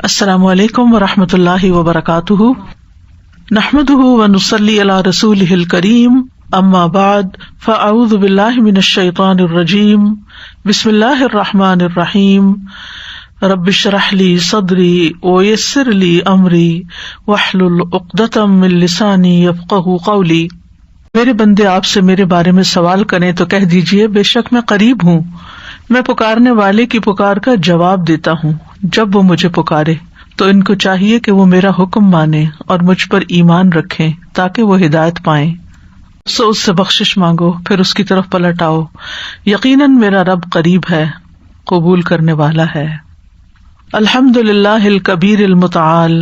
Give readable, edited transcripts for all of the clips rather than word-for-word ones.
السلام علیکم ورحمۃ اللہ وبرکاتہ، نحمده ونصلی علی رسولہ الکریم، اما بعد فاعوذ باللہ من الشیطان الرجیم، بسم اللہ الرحمن الرحیم، رب اشرح لی صدری ویسر لی امری واحلل عقدۃ من لسانی یفقہوا قولی۔ میرے بندے آپ سے میرے بارے میں سوال کریں تو کہہ دیجئے بے شک میں قریب ہوں، میں پکارنے والے کی پکار کا جواب دیتا ہوں جب وہ مجھے پکارے۔ تو ان کو چاہیے کہ وہ میرا حکم مانیں اور مجھ پر ایمان رکھیں تاکہ وہ ہدایت پائیں۔ سو اس سے بخشش مانگو پھر اس کی طرف پلٹ آؤ، یقیناً میرا رب قریب ہے، قبول کرنے والا ہے۔ الحمد للہ الکبیر المتعال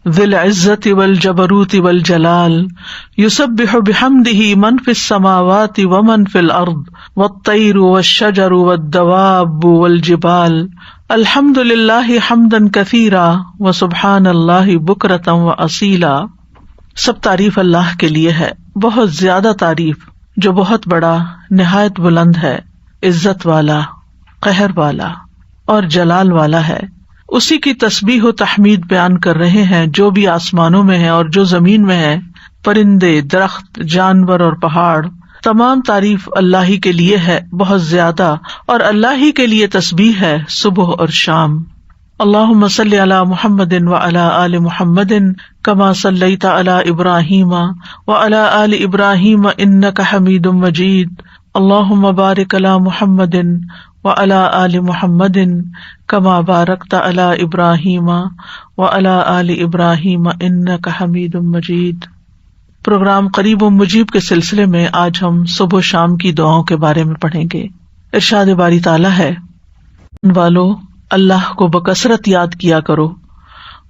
ذی العزت والجبروت والجلال، یسبح بحمدہ من فی السماوات ومن فی الارض والطیر والشجر والدواب والجبال، الحمد للہ حمدا کثیرا وسبحان اللہ بکرۃ واصیلا۔ سب تعریف اللہ کے لیے ہے، بہت زیادہ تعریف، جو بہت بڑا، نہایت بلند ہے، عزت والا، قہر والا اور جلال والا ہے۔ اسی کی تسبیح و تحمید بیان کر رہے ہیں جو بھی آسمانوں میں ہے اور جو زمین میں ہے، پرندے، درخت، جانور اور پہاڑ، تمام تعریف اللہ ہی کے لیے ہے، بہت زیادہ، اور اللہ ہی کے لیے تسبیح ہے صبح اور شام۔ اللہم صلی علی محمد وعلی آل محمد کما صلیت علی ابراہیم وعلی آل ابراہیم انک حمید مجید، اللہم بارک علی محمد وعلی آل محمد کما بارکت علی ابراہیم وعلی آل ابراہیم انک حمید مجید۔ پروگرام قریب و مجیب کے سلسلے میں آج ہم صبح و شام کی دعاؤں کے بارے میں پڑھیں گے۔ ارشاد باری تعالیٰ ہے، والو اللہ کو بکثرت یاد کیا کرو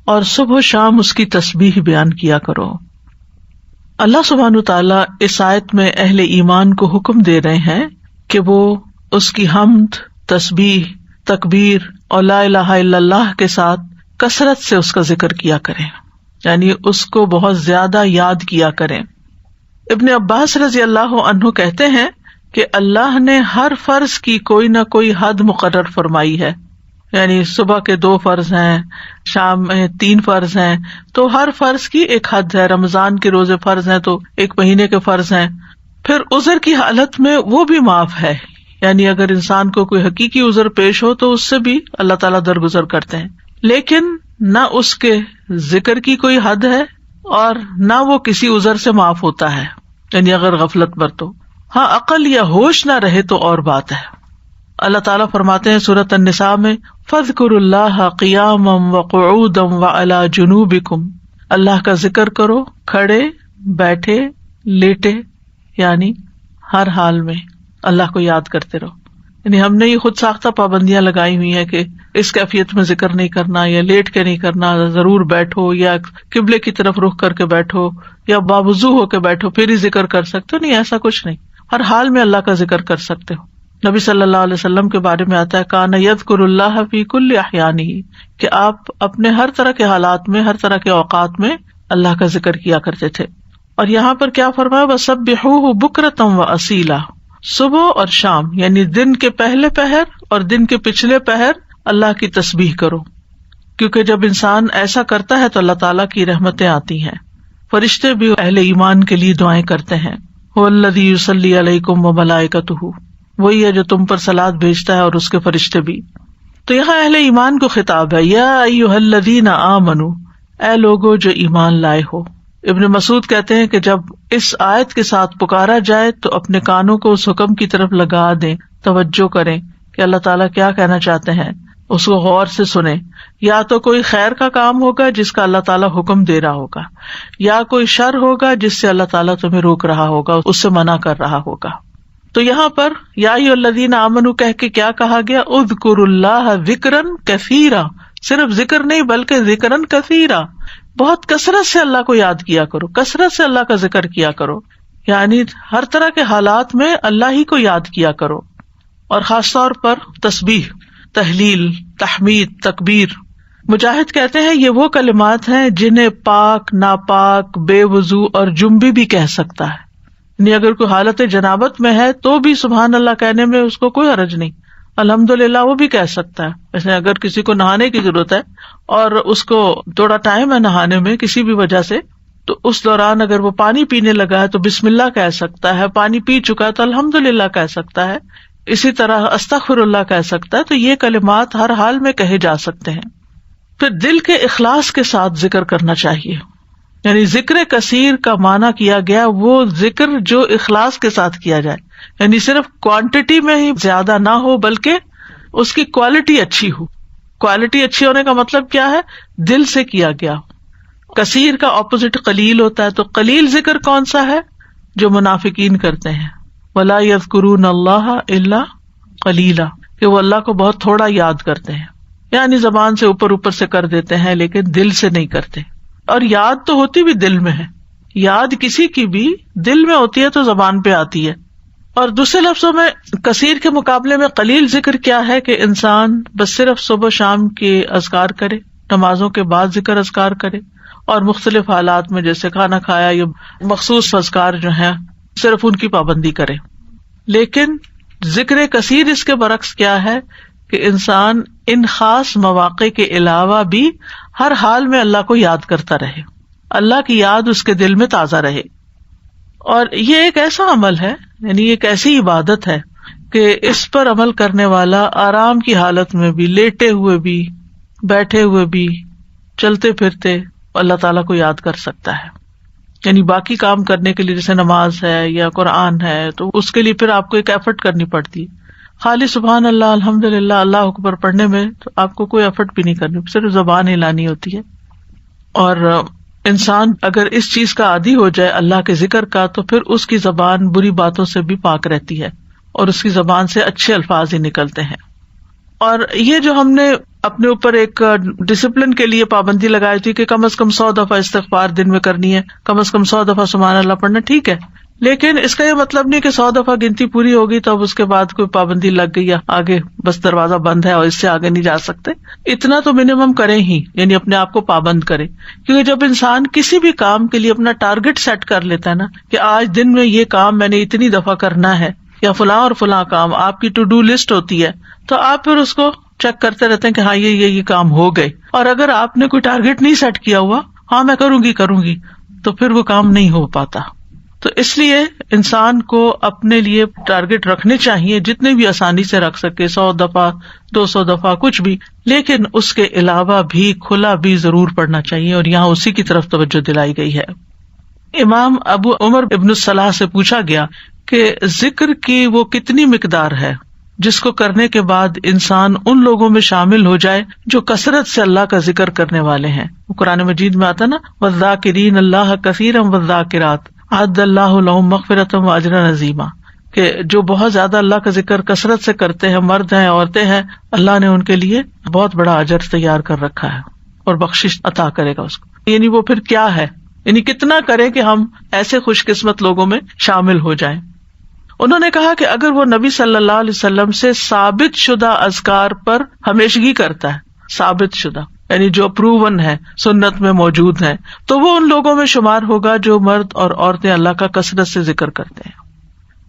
اور صبح و شام اس کی تسبیح بیان کیا کرو۔ اللہ سبحانہ وتعالیٰ اس آیت میں اہل ایمان کو حکم دے رہے ہیں کہ وہ اس کی حمد، تسبیح، تکبیر اور لا الہ الا اللہ کے ساتھ کثرت سے اس کا ذکر کیا کریں، یعنی اس کو بہت زیادہ یاد کیا کریں۔ ابن عباس رضی اللہ عنہ کہتے ہیں کہ اللہ نے ہر فرض کی کوئی نہ کوئی حد مقرر فرمائی ہے، یعنی صبح کے 2 فرض ہیں، شام میں 3 فرض ہیں، تو ہر فرض کی ایک حد ہے۔ رمضان کے روزے فرض ہیں تو 1 مہینے کے فرض ہیں۔ پھر عذر کی حالت میں وہ بھی معاف ہے، یعنی اگر انسان کو کوئی حقیقی عذر پیش ہو تو اس سے بھی اللہ تعالیٰ درگزر کرتے ہیں، لیکن نہ اس کے ذکر کی کوئی حد ہے اور نہ وہ کسی عذر سے معاف ہوتا ہے، یعنی اگر غفلت برتو۔ ہاں عقل یا ہوش نہ رہے تو اور بات ہے۔ اللہ تعالیٰ فرماتے ہیں سورۃ النساء میں، فاذکروا اللہ قیاما وقعودا وعلی جنوبکم، اللہ کا ذکر کرو کھڑے، بیٹھے، لیٹے، یعنی ہر حال میں اللہ کو یاد کرتے رہو۔ یعنی ہم نے یہ خود ساختہ پابندیاں لگائی ہوئی ہیں کہ اس کیفیت میں ذکر نہیں کرنا، یا لیٹ کے نہیں کرنا، ضرور بیٹھو، یا قبلے کی طرف رخ کر کے بیٹھو، یا باوضو ہو کے بیٹھو پھر ہی ذکر کر سکتے ہو۔ نہیں، ایسا کچھ نہیں، ہر حال میں اللہ کا ذکر کر سکتے ہو۔ نبی صلی اللہ علیہ وسلم کے بارے میں آتا ہے، کان یذکر اللہ فی کل احیانہ، کہ آپ اپنے ہر طرح کے حالات میں، ہر طرح کے اوقات میں اللہ کا ذکر کیا کرتے تھے۔ اور یہاں پر کیا فرمایا، وسبحوہ بکرۃ واصیلا، صبح اور شام، یعنی دن کے پہلے پہر اور دن کے پچھلے پہر اللہ کی تسبیح کرو، کیونکہ جب انسان ایسا کرتا ہے تو اللہ تعالیٰ کی رحمتیں آتی ہیں۔ فرشتے بھی اہل ایمان کے لیے دعائیں کرتے ہیں، هو الذی یصلی علیکم وملائکتہ، وہی ہے جو تم پر صلوات بھیجتا ہے اور اس کے فرشتے بھی۔ تو یہاں اہل ایمان کو خطاب ہے، یا ایھا الذین آمنوا، اے لوگو جو ایمان لائے ہو۔ ابن مسعود کہتے ہیں کہ جب اس آیت کے ساتھ پکارا جائے تو اپنے کانوں کو اس حکم کی طرف لگا دیں، توجہ کریں کہ اللہ تعالیٰ کیا کہنا چاہتے ہیں، اس کو غور سے سنیں۔ یا تو کوئی خیر کا کام ہوگا جس کا اللہ تعالیٰ حکم دے رہا ہوگا، یا کوئی شر ہوگا جس سے اللہ تعالیٰ تمہیں روک رہا ہوگا، اس سے منع کر رہا ہوگا۔ تو یہاں پر یا ایھا الذین آمنوا کہہ کے کیا کہا گیا، اذکروا اللہ ذکرا کثیرا، صرف ذکر نہیں بلکہ ذکرا کثیرا، بہت کثرت سے اللہ کو یاد کیا کرو، کثرت سے اللہ کا ذکر کیا کرو، یعنی ہر طرح کے حالات میں اللہ ہی کو یاد کیا کرو۔ اور خاص طور پر تسبیح، تحلیل، تحمید، تکبیر۔ مجاہد کہتے ہیں یہ وہ کلمات ہیں جنہیں پاک، ناپاک، بے وضو اور جنبی بھی کہہ سکتا ہے، یعنی اگر کوئی حالت جنابت میں ہے تو بھی سبحان اللہ کہنے میں اس کو کوئی حرج نہیں، الحمدللہ وہ بھی کہہ سکتا ہے. جیسے اگر کسی کو نہانے کی ضرورت ہے اور اس کو تھوڑا ٹائم ہے نہانے میں کسی بھی وجہ سے، تو اس دوران اگر وہ پانی پینے لگا ہے تو بسم اللہ کہہ سکتا ہے، پانی پی چکا ہے تو الحمدللہ کہہ سکتا ہے، اسی طرح استغفر اللہ کہہ سکتا ہے. تو یہ کلمات ہر حال میں کہے جا سکتے ہیں. پھر دل کے اخلاص کے ساتھ ذکر کرنا چاہیے. یعنی ذکر کثیر کا معنی کیا گیا وہ ذکر جو اخلاص کے ساتھ کیا جائے، یعنی صرف کوانٹٹی میں ہی زیادہ نہ ہو بلکہ اس کی کوالٹی اچھی ہو. کوالٹی اچھی ہونے کا مطلب کیا ہے؟ دل سے کیا گیا. کثیر کا اپوزٹ قلیل ہوتا ہے. تو قلیل ذکر کون سا ہے؟ جو منافقین کرتے ہیں، وَلَا يَذْكُرُونَ اللَّهَ إِلَّا قَلِيلًا، کہ وہ اللہ کو بہت تھوڑا یاد کرتے ہیں، یعنی زبان سے اوپر اوپر سے کر دیتے ہیں لیکن دل سے نہیں کرتے. اور یاد تو ہوتی بھی دل میں ہے، یاد کسی کی بھی دل میں ہوتی ہے تو زبان پہ آتی ہے. اور دوسرے لفظوں میں کثیر کے مقابلے میں قلیل ذکر کیا ہے کہ انسان بس صرف صبح شام کے اذکار کرے، نمازوں کے بعد ذکر اذکار کرے، اور مختلف حالات میں جیسے کھانا کھایا یا مخصوص اذکار جو ہیں صرف ان کی پابندی کرے. لیکن ذکر کثیر اس کے برعکس کیا ہے کہ انسان ان خاص مواقع کے علاوہ بھی ہر حال میں اللہ کو یاد کرتا رہے، اللہ کی یاد اس کے دل میں تازہ رہے. اور یہ ایک ایسا عمل ہے، یعنی ایک ایسی عبادت ہے کہ اس پر عمل کرنے والا آرام کی حالت میں بھی، لیٹے ہوئے بھی، بیٹھے ہوئے بھی، چلتے پھرتے اللہ تعالیٰ کو یاد کر سکتا ہے. یعنی باقی کام کرنے کے لیے جیسے نماز ہے یا قرآن ہے تو اس کے لیے پھر آپ کو ایک ایفرٹ کرنی پڑتی ہے. خالی سبحان اللہ الحمدللہ اللہ اکبر پڑھنے میں تو آپ کو کوئی ایفرٹ بھی نہیں کرنی، صرف زبان ہلانی ہوتی ہے. اور انسان اگر اس چیز کا عادی ہو جائے اللہ کے ذکر کا تو پھر اس کی زبان بری باتوں سے بھی پاک رہتی ہے اور اس کی زبان سے اچھے الفاظ ہی نکلتے ہیں. اور یہ جو ہم نے اپنے اوپر ایک ڈسپلن کے لیے پابندی لگائی تھی کہ کم از کم 100 دفعہ استغفار دن میں کرنی ہے، کم از کم 100 دفعہ سبحان اللہ پڑھنا، ٹھیک ہے، لیکن اس کا یہ مطلب نہیں کہ 100 دفعہ گنتی پوری ہوگی تو اب اس کے بعد کوئی پابندی لگ گئی یا آگے بس دروازہ بند ہے اور اس سے آگے نہیں جا سکتے. اتنا تو منیمم کریں ہی، یعنی اپنے آپ کو پابند کریں. کیونکہ جب انسان کسی بھی کام کے لیے اپنا ٹارگٹ سیٹ کر لیتا ہے نا کہ آج دن میں یہ کام میں نے اتنی دفعہ کرنا ہے یا فلاں اور فلاں کام آپ کی ٹو ڈو لسٹ ہوتی ہے، تو آپ پھر اس کو چیک کرتے رہتے ہیں کہ ہاں یہ کام ہو گئے. اور اگر آپ نے کوئی ٹارگٹ نہیں سیٹ کیا ہوا، ہاں میں کروں گی تو پھر وہ کام نہیں ہو پاتا. تو اس لیے انسان کو اپنے لیے ٹارگٹ رکھنے چاہیے جتنے بھی آسانی سے رکھ سکے، 100 دفعہ 200 دفعہ کچھ بھی، لیکن اس کے علاوہ بھی کھلا بھی ضرور پڑھنا چاہیے. اور یہاں اسی کی طرف توجہ دلائی گئی ہے. امام ابو عمر ابن الصلاح سے پوچھا گیا کہ ذکر کی وہ کتنی مقدار ہے جس کو کرنے کے بعد انسان ان لوگوں میں شامل ہو جائے جو کثرت سے اللہ کا ذکر کرنے والے ہیں. قرآن مجید میں آتا نا والذاکرین اللہ کثیرا والذاکرات اعد اللہ لہم مغفرۃ واجرا عظیما، کہ جو بہت زیادہ اللہ کا ذکر کثرت سے کرتے ہیں، مرد ہیں عورتیں ہیں، اللہ نے ان کے لیے بہت بڑا اجر تیار کر رکھا ہے اور بخشش عطا کرے گا اس کو. یعنی وہ پھر کیا ہے، یعنی کتنا کریں کہ ہم ایسے خوش قسمت لوگوں میں شامل ہو جائیں. انہوں نے کہا کہ اگر وہ نبی صلی اللہ علیہ وسلم سے ثابت شدہ اذکار پر ہمیشگی کرتا ہے، ثابت شدہ یعنی جو پروون ہے، سنت میں موجود ہے، تو وہ ان لوگوں میں شمار ہوگا جو مرد اور عورتیں اللہ کا کثرت سے ذکر کرتے ہیں.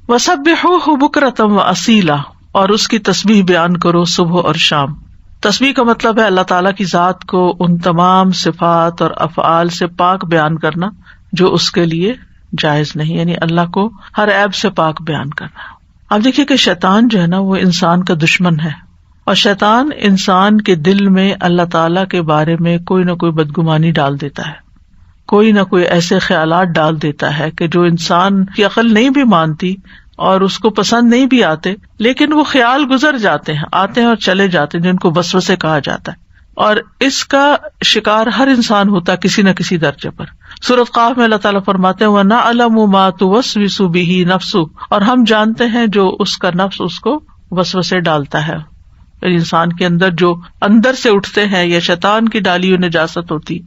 وَسَبِّحُوهُ بُكْرَةً وَأَصِيلًا، اور اس کی تسبیح بیان کرو صبح اور شام. تسبیح کا مطلب ہے اللہ تعالیٰ کی ذات کو ان تمام صفات اور افعال سے پاک بیان کرنا جو اس کے لیے جائز نہیں، یعنی اللہ کو ہر عیب سے پاک بیان کرنا. اب دیکھیے کہ شیطان جو ہے نا وہ انسان کا دشمن ہے، اور شیطان انسان کے دل میں اللہ تعالیٰ کے بارے میں کوئی نہ کوئی بدگمانی ڈال دیتا ہے، کوئی نہ کوئی ایسے خیالات ڈال دیتا ہے کہ جو انسان کی عقل نہیں بھی مانتی اور اس کو پسند نہیں بھی آتے، لیکن وہ خیال گزر جاتے ہیں، آتے ہیں اور چلے جاتے ہیں، جن کو وسوسے کہا جاتا ہے. اور اس کا شکار ہر انسان ہوتا ہے کسی نہ کسی درجے پر. سورۃ قاف میں اللہ تعالیٰ فرماتے ہیں وَنَعْلَمُ مَا تُوَسْوِسُ بِهِ نَفْسُهُ، اور ہم جانتے ہیں جو اس کا نفس اس کو وسوسے ڈالتا ہے. انسان کے اندر جو اندر سے اٹھتے ہیں یا شیطان کی ڈالی ہوئی نجاست ہوتی.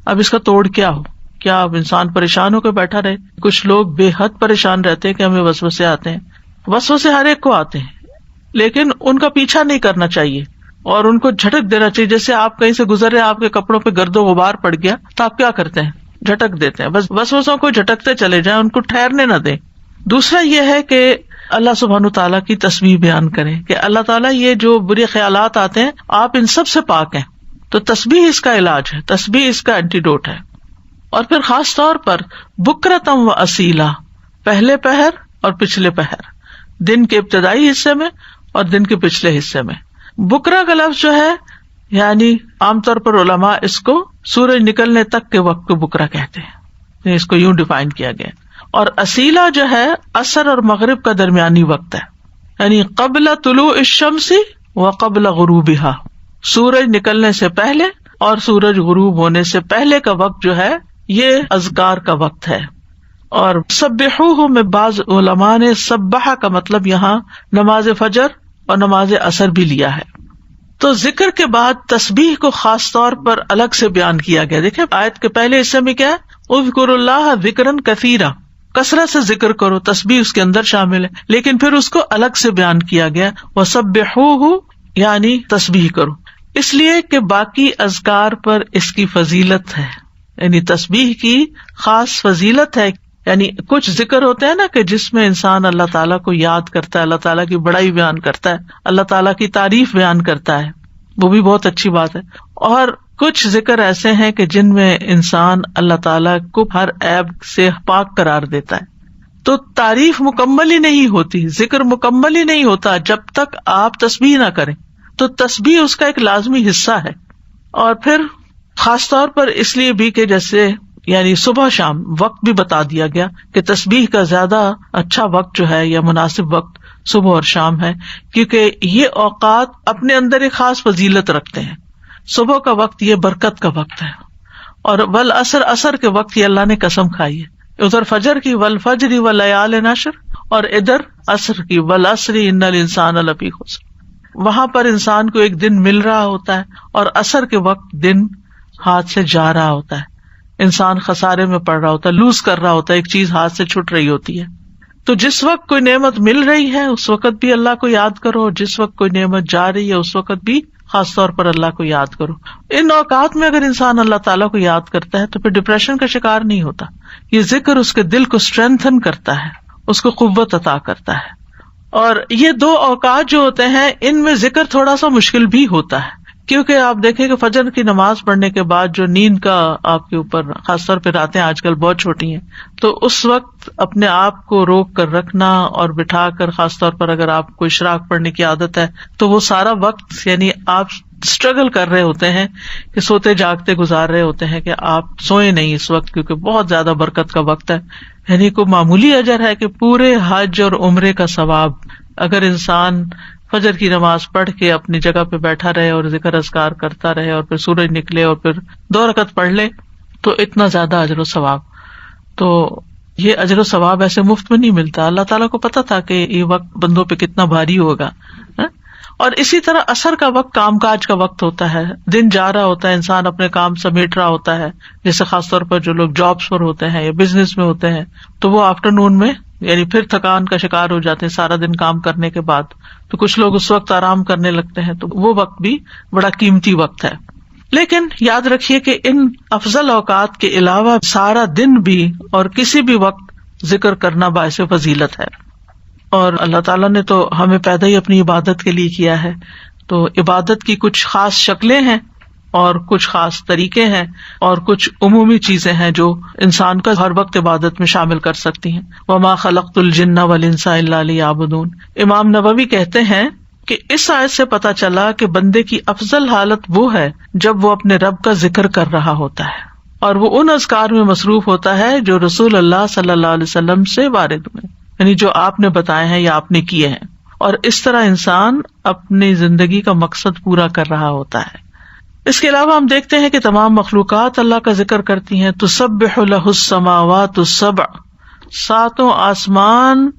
اب اس کا توڑ کیا ہو؟ کیا اب انسان پریشان ہو کے بیٹھا رہے؟ کچھ لوگ بے حد پریشان رہتے ہیں کہ ہمیں وسوسے آتے ہیں. وسوسے ہر ایک کو آتے ہیں، لیکن ان کا پیچھا نہیں کرنا چاہیے اور ان کو جھٹک دینا چاہیے. جیسے آپ کہیں سے گزر رہے، آپ کے کپڑوں پہ گرد و غبار پڑ گیا تو آپ کیا کرتے ہیں؟ جھٹک دیتے ہیں. بس وسوسوں کو جھٹکتے چلے جائیں، ان کو ٹھہرنے نہ دیں. دوسرا یہ ہے کہ اللہ سبحانہ تعالیٰ کی تسبیح بیان کریں کہ اللہ تعالیٰ یہ جو برے خیالات آتے ہیں آپ ان سب سے پاک ہیں. تو تسبیح اس کا علاج ہے، تسبیح اس کا اینٹیڈوٹ ہے. اور پھر خاص طور پر بکرتم و اصیلا، پہلے پہر اور پچھلے پہر، دن کے ابتدائی حصے میں اور دن کے پچھلے حصے میں. بکرا کا لفظ جو ہے یعنی عام طور پر علماء اس کو سورج نکلنے تک کے وقت کو بکرا کہتے ہیں، اس کو یوں ڈیفائن کیا گیا. اور اصیلا جو ہے عصر اور مغرب کا درمیانی وقت ہے، یعنی قبل طلوع الشمس و قبل غروبها، سورج نکلنے سے پہلے اور سورج غروب ہونے سے پہلے کا وقت جو ہے یہ اذکار کا وقت ہے. اور سبحوہ میں بعض علماء نے سبحہ کا مطلب یہاں نماز فجر اور نماز عصر بھی لیا ہے. تو ذکر کے بعد تسبیح کو خاص طور پر الگ سے بیان کیا گیا. دیکھیں آیت کے پہلے حصے میں کیا ہے، اذکروا اللہ ذکرا کثیرا، کثرت سے ذکر کرو، تسبیح اس کے اندر شامل ہے، لیکن پھر اس کو الگ سے بیان کیا گیا وسبحوہ یعنی تسبیح کرو، اس لیے کہ باقی اذکار پر اس کی فضیلت ہے، یعنی تسبیح کی خاص فضیلت ہے. یعنی کچھ ذکر ہوتے ہیں نا کہ جس میں انسان اللہ تعالیٰ کو یاد کرتا ہے، اللہ تعالیٰ کی بڑائی بیان کرتا ہے، اللہ تعالیٰ کی تعریف بیان کرتا ہے، وہ بھی بہت اچھی بات ہے. اور کچھ ذکر ایسے ہیں کہ جن میں انسان اللہ تعالیٰ کو ہر عیب سے پاک قرار دیتا ہے. تو تعریف مکمل ہی نہیں ہوتی، ذکر مکمل ہی نہیں ہوتا جب تک آپ تسبیح نہ کریں. تو تسبیح اس کا ایک لازمی حصہ ہے. اور پھر خاص طور پر اس لیے بھی کہ جیسے یعنی صبح شام وقت بھی بتا دیا گیا کہ تسبیح کا زیادہ اچھا وقت جو ہے یا مناسب وقت صبح اور شام ہے، کیونکہ یہ اوقات اپنے اندر ایک خاص فضیلت رکھتے ہیں. صبح کا وقت یہ برکت کا وقت ہے، اور والعصر عصر کے وقت یہ اللہ نے قسم کھائی ہے. ادھر فجر کی والفجر ولیال نشر، اور ادھر عصر کی والعصر ان الانسان لفی خسر. وہاں پر انسان کو ایک دن مل رہا ہوتا ہے اور عصر کے وقت دن ہاتھ سے جا رہا ہوتا ہے، انسان خسارے میں پڑ رہا ہوتا ہے، لوز کر رہا ہوتا ہے، ایک چیز ہاتھ سے چھٹ رہی ہوتی ہے. تو جس وقت کوئی نعمت مل رہی ہے اس وقت بھی اللہ کو یاد کرو، اور جس وقت کوئی نعمت جا رہی ہے اس وقت بھی خاص طور پر اللہ کو یاد کرو. ان اوقات میں اگر انسان اللہ تعالیٰ کو یاد کرتا ہے تو پھر ڈپریشن کا شکار نہیں ہوتا. یہ ذکر اس کے دل کو اسٹرینتھن کرتا ہے، اس کو قوت عطا کرتا ہے. اور یہ دو اوقات جو ہوتے ہیں ان میں ذکر تھوڑا سا مشکل بھی ہوتا ہے، کیونکہ آپ دیکھیں کہ فجر کی نماز پڑھنے کے بعد جو نیند کا آپ کے اوپر خاص طور پہ راتیں آج کل بہت چھوٹی ہیں، تو اس وقت اپنے آپ کو روک کر رکھنا اور بٹھا کر، خاص طور پر اگر آپ کو اشراق پڑھنے کی عادت ہے تو وہ سارا وقت یعنی آپ اسٹرگل کر رہے ہوتے ہیں کہ سوتے جاگتے گزار رہے ہوتے ہیں کہ آپ سوئے نہیں اس وقت، کیونکہ بہت زیادہ برکت کا وقت ہے. یعنی کوئی معمولی اجر ہے کہ پورے حج اور عمرے کا ثواب اگر انسان فجر کی نماز پڑھ کے اپنی جگہ پہ بیٹھا رہے اور ذکر اذکار کرتا رہے اور پھر سورج نکلے اور پھر 2 رکعت پڑھ لے تو اتنا زیادہ اجر و ثواب. تو یہ اجر و ثواب ایسے مفت میں نہیں ملتا. اللہ تعالیٰ کو پتا تھا کہ یہ وقت بندوں پہ کتنا بھاری ہوگا. اور اسی طرح عصر کا وقت کام کاج کا وقت ہوتا ہے، دن جا رہا ہوتا ہے، انسان اپنے کام سمیٹ رہا ہوتا ہے، جیسے خاص طور پر جو لوگ جابس پر ہوتے ہیں یا بزنس میں ہوتے ہیں تو وہ آفٹرنون میں یعنی پھر تھکان کا شکار ہو جاتے ہیں سارا دن کام کرنے کے بعد، تو کچھ لوگ اس وقت آرام کرنے لگتے ہیں. تو وہ وقت بھی بڑا قیمتی وقت ہے. لیکن یاد رکھیے کہ ان افضل اوقات کے علاوہ سارا دن بھی اور کسی بھی وقت ذکر کرنا باعث فضیلت ہے. اور اللہ تعالیٰ نے تو ہمیں پیدا ہی اپنی عبادت کے لیے کیا ہے، تو عبادت کی کچھ خاص شکلیں ہیں اور کچھ خاص طریقے ہیں اور کچھ عمومی چیزیں ہیں جو انسان کا ہر وقت عبادت میں شامل کر سکتی ہیں. وما خلقت الجن والانس الا لیعبدون. امام نووی کہتے ہیں کہ اس آیت سے پتہ چلا کہ بندے کی افضل حالت وہ ہے جب وہ اپنے رب کا ذکر کر رہا ہوتا ہے اور وہ ان اذکار میں مصروف ہوتا ہے جو رسول اللہ صلی اللہ علیہ وسلم سے وارد ہوئے، یعنی جو آپ نے بتائے ہیں یا آپ نے کیے ہیں. اور اس طرح انسان اپنی زندگی کا مقصد پورا کر رہا ہوتا ہے. اس کے علاوہ ہم دیکھتے ہیں کہ تمام مخلوقات اللہ کا ذکر کرتی ہیں. تسبح لہ السماوات السبع، 7 آسمان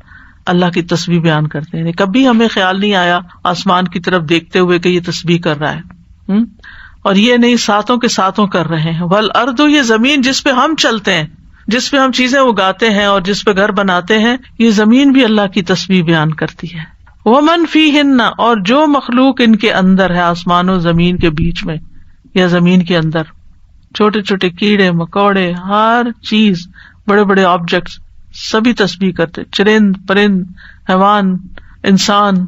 اللہ کی تسبیح بیان کرتے ہیں. کبھی ہمیں خیال نہیں آیا آسمان کی طرف دیکھتے ہوئے کہ یہ تسبیح کر رہا ہے. اور یہ نہیں 7 کے 7 کر رہے ہیں. والارض، یہ زمین جس پہ ہم چلتے ہیں، جس پہ ہم چیزیں اگاتے ہیں اور جس پہ گھر بناتے ہیں، یہ زمین بھی اللہ کی تسبیح بیان کرتی ہے. ومن فیہن، اور جو مخلوق ان کے اندر ہے، آسمان و زمین کے بیچ میں یا زمین کے اندر، چھوٹے چھوٹے کیڑے مکوڑے، ہر چیز، بڑے بڑے آبجیکٹس، سبھی تسبیح کرتے، چرند پرند حیوان انسان.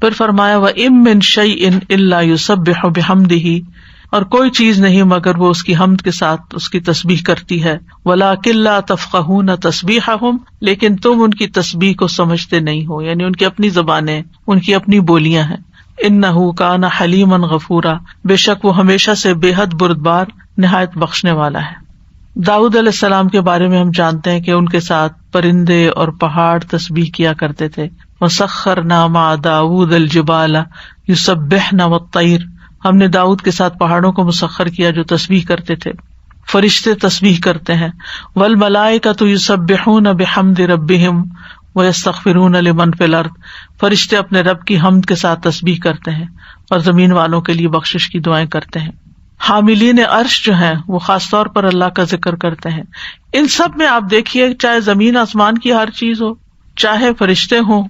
پھر فرمایا وَإِن مِّن شَيْءٍ إِلَّا يُسَبِّحُ بِحَمْدِهِ، اور کوئی چیز نہیں مگر وہ اس کی حمد کے ساتھ اس کی تسبیح کرتی ہے. وَلَٰكِن لَّا تَفْقَهُونَ تَسْبِيحَهُمْ، لیکن تم ان کی تسبیح کو سمجھتے نہیں ہو، یعنی ان کی اپنی زبانیں، ان کی اپنی بولیاں ہیں. إِنَّهُ كَانَ حَلِيمًا غَفُورًا، بے شک وہ ہمیشہ سے بے حد بردبار نہایت بخشنے والا ہے. داؤد علیہ السلام کے بارے میں ہم جانتے ہیں کہ ان کے ساتھ پرندے اور پہاڑ تسبیح کیا کرتے تھے. وَسَخَّرْنَا مَعَ دَاوُودَ الْجِبَالَ يُسَبِّحْنَ وَالطَّيْرَ، ہم نے داؤد کے ساتھ پہاڑوں کو مسخر کیا جو تسبیح کرتے تھے. فرشتے تسبیح کرتے ہیں. وَالْمَلَائِكَةُ يُسَبِّحُونَ بِحَمْدِ رَبِّهِمْ وَيَسْتَغْفِرُونَ لِمَنْ فِي الْأَرْضِ، فرشتے اپنے رب کی حمد کے ساتھ تسبیح کرتے ہیں اور زمین والوں کے لیے بخشش کی دعائیں کرتے ہیں. حاملین عرش جو ہیں وہ خاص طور پر اللہ کا ذکر کرتے ہیں. ان سب میں آپ دیکھیے، چاہے زمین آسمان کی ہر چیز ہو، چاہے فرشتے ہوں،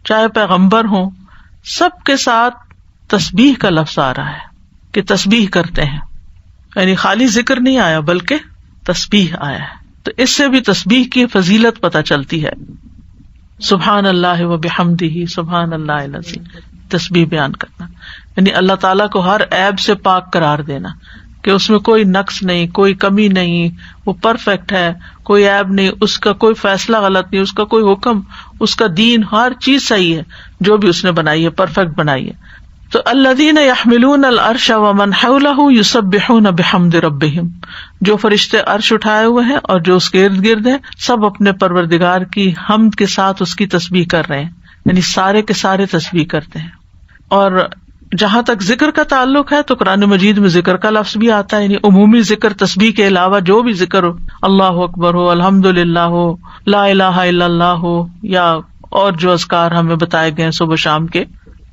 چاہے پیغمبر ہوں، سب کے ساتھ تسبیح کا لفظ آ رہا ہے کہ تسبیح کرتے ہیں. یعنی خالی ذکر نہیں آیا بلکہ تسبیح آیا ہے. تو اس سے بھی تسبیح کی فضیلت پتہ چلتی ہے. سبحان اللہ و بحمدہ سبحان اللہ العظیم، تسبیح بیان کرنا یعنی اللہ تعالیٰ کو ہر عیب سے پاک قرار دینا کہ اس میں کوئی نقص نہیں، کوئی کمی نہیں، وہ پرفیکٹ ہے، کوئی عیب نہیں، اس کا کوئی فیصلہ غلط نہیں، اس کا کوئی حکم، اس کا دین، ہر چیز صحیح ہے، جو بھی اس نے بنائی ہے پرفیکٹ بنائی ہے. تو الذین یحملون العرش ومن حولہ یسبحون بحمد ربہم، جو فرشتے عرش اٹھائے ہوئے ہیں اور جو اس کے ارد گرد ہیں سب اپنے پروردگار کی حمد کے ساتھ اس کی تسبیح کر رہے ہیں، یعنی سارے کے سارے تسبیح کرتے ہیں. اور جہاں تک ذکر کا تعلق ہے تو قرآن مجید میں ذکر کا لفظ بھی آتا ہے، یعنی عمومی ذکر، تسبیح کے علاوہ جو بھی ذکر ہو، اللہ اکبر ہو، الحمدللہ ہو، لا الہ الا اللہ ہو، یا اور جو اذکار ہمیں بتائے گئے صبح شام کے.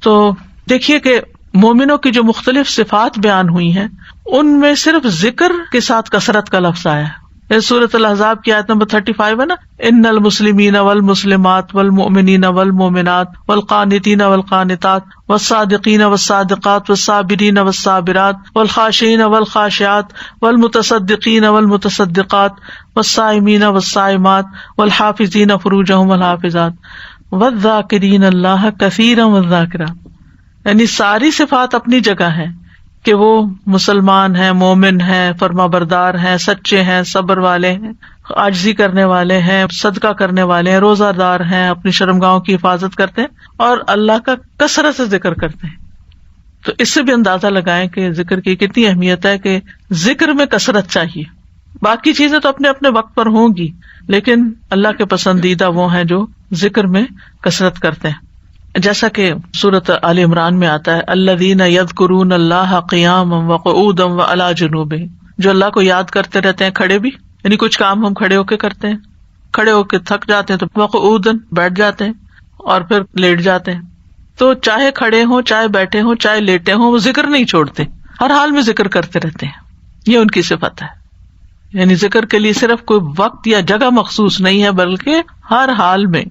تو دیکھیے کہ مومنوں کی جو مختلف صفات بیان ہوئی ہیں ان میں صرف ذکر کے ساتھ کثرت کا لفظ آیا ہے. سورۃ الاحزاب کی آیت نمبر 35 ہے نا، ان المسلمین والمسلمات والمؤمنین والمؤمنات والقانتین والقانتات والصادقین والصادقات والصابرین والصابرات والخاشعین والخاشعات والمتصدقین والمتصدقات والصائمین والصائمات والحافظین فروجہم والحافظات والذاکرین اللہ کثیرا والذاکرات. یعنی ساری صفات اپنی جگہ ہیں کہ وہ مسلمان ہیں، مومن ہیں، فرما بردار ہیں، سچے ہیں، صبر والے ہیں، عاجزی کرنے والے ہیں، صدقہ کرنے والے ہیں، روزہ دار ہیں، اپنی شرمگاہوں کی حفاظت کرتے ہیں اور اللہ کا کثرت سے ذکر کرتے ہیں. تو اس سے بھی اندازہ لگائیں کہ ذکر کی کتنی اہمیت ہے کہ ذکر میں کثرت چاہیے. باقی چیزیں تو اپنے اپنے وقت پر ہوں گی، لیکن اللہ کے پسندیدہ وہ ہیں جو ذکر میں کثرت کرتے ہیں. جیسا کہ سورۃ آل عمران میں آتا ہے، الذین یذکرون اللہ قیاما وقعودا وعلی جنوبہم، جو اللہ کو یاد کرتے رہتے ہیں کھڑے بھی، یعنی کچھ کام ہم کھڑے ہو کے کرتے ہیں، کھڑے ہو کے تھک جاتے ہیں تو وقعودا بیٹھ جاتے ہیں اور پھر لیٹ جاتے ہیں. تو چاہے کھڑے ہوں، چاہے بیٹھے ہوں، چاہے لیٹے ہوں، وہ ذکر نہیں چھوڑتے، ہر حال میں ذکر کرتے رہتے ہیں. یہ ان کی صفت ہے، یعنی ذکر کے لیے صرف کوئی وقت یا جگہ مخصوص نہیں ہے بلکہ ہر حال میں.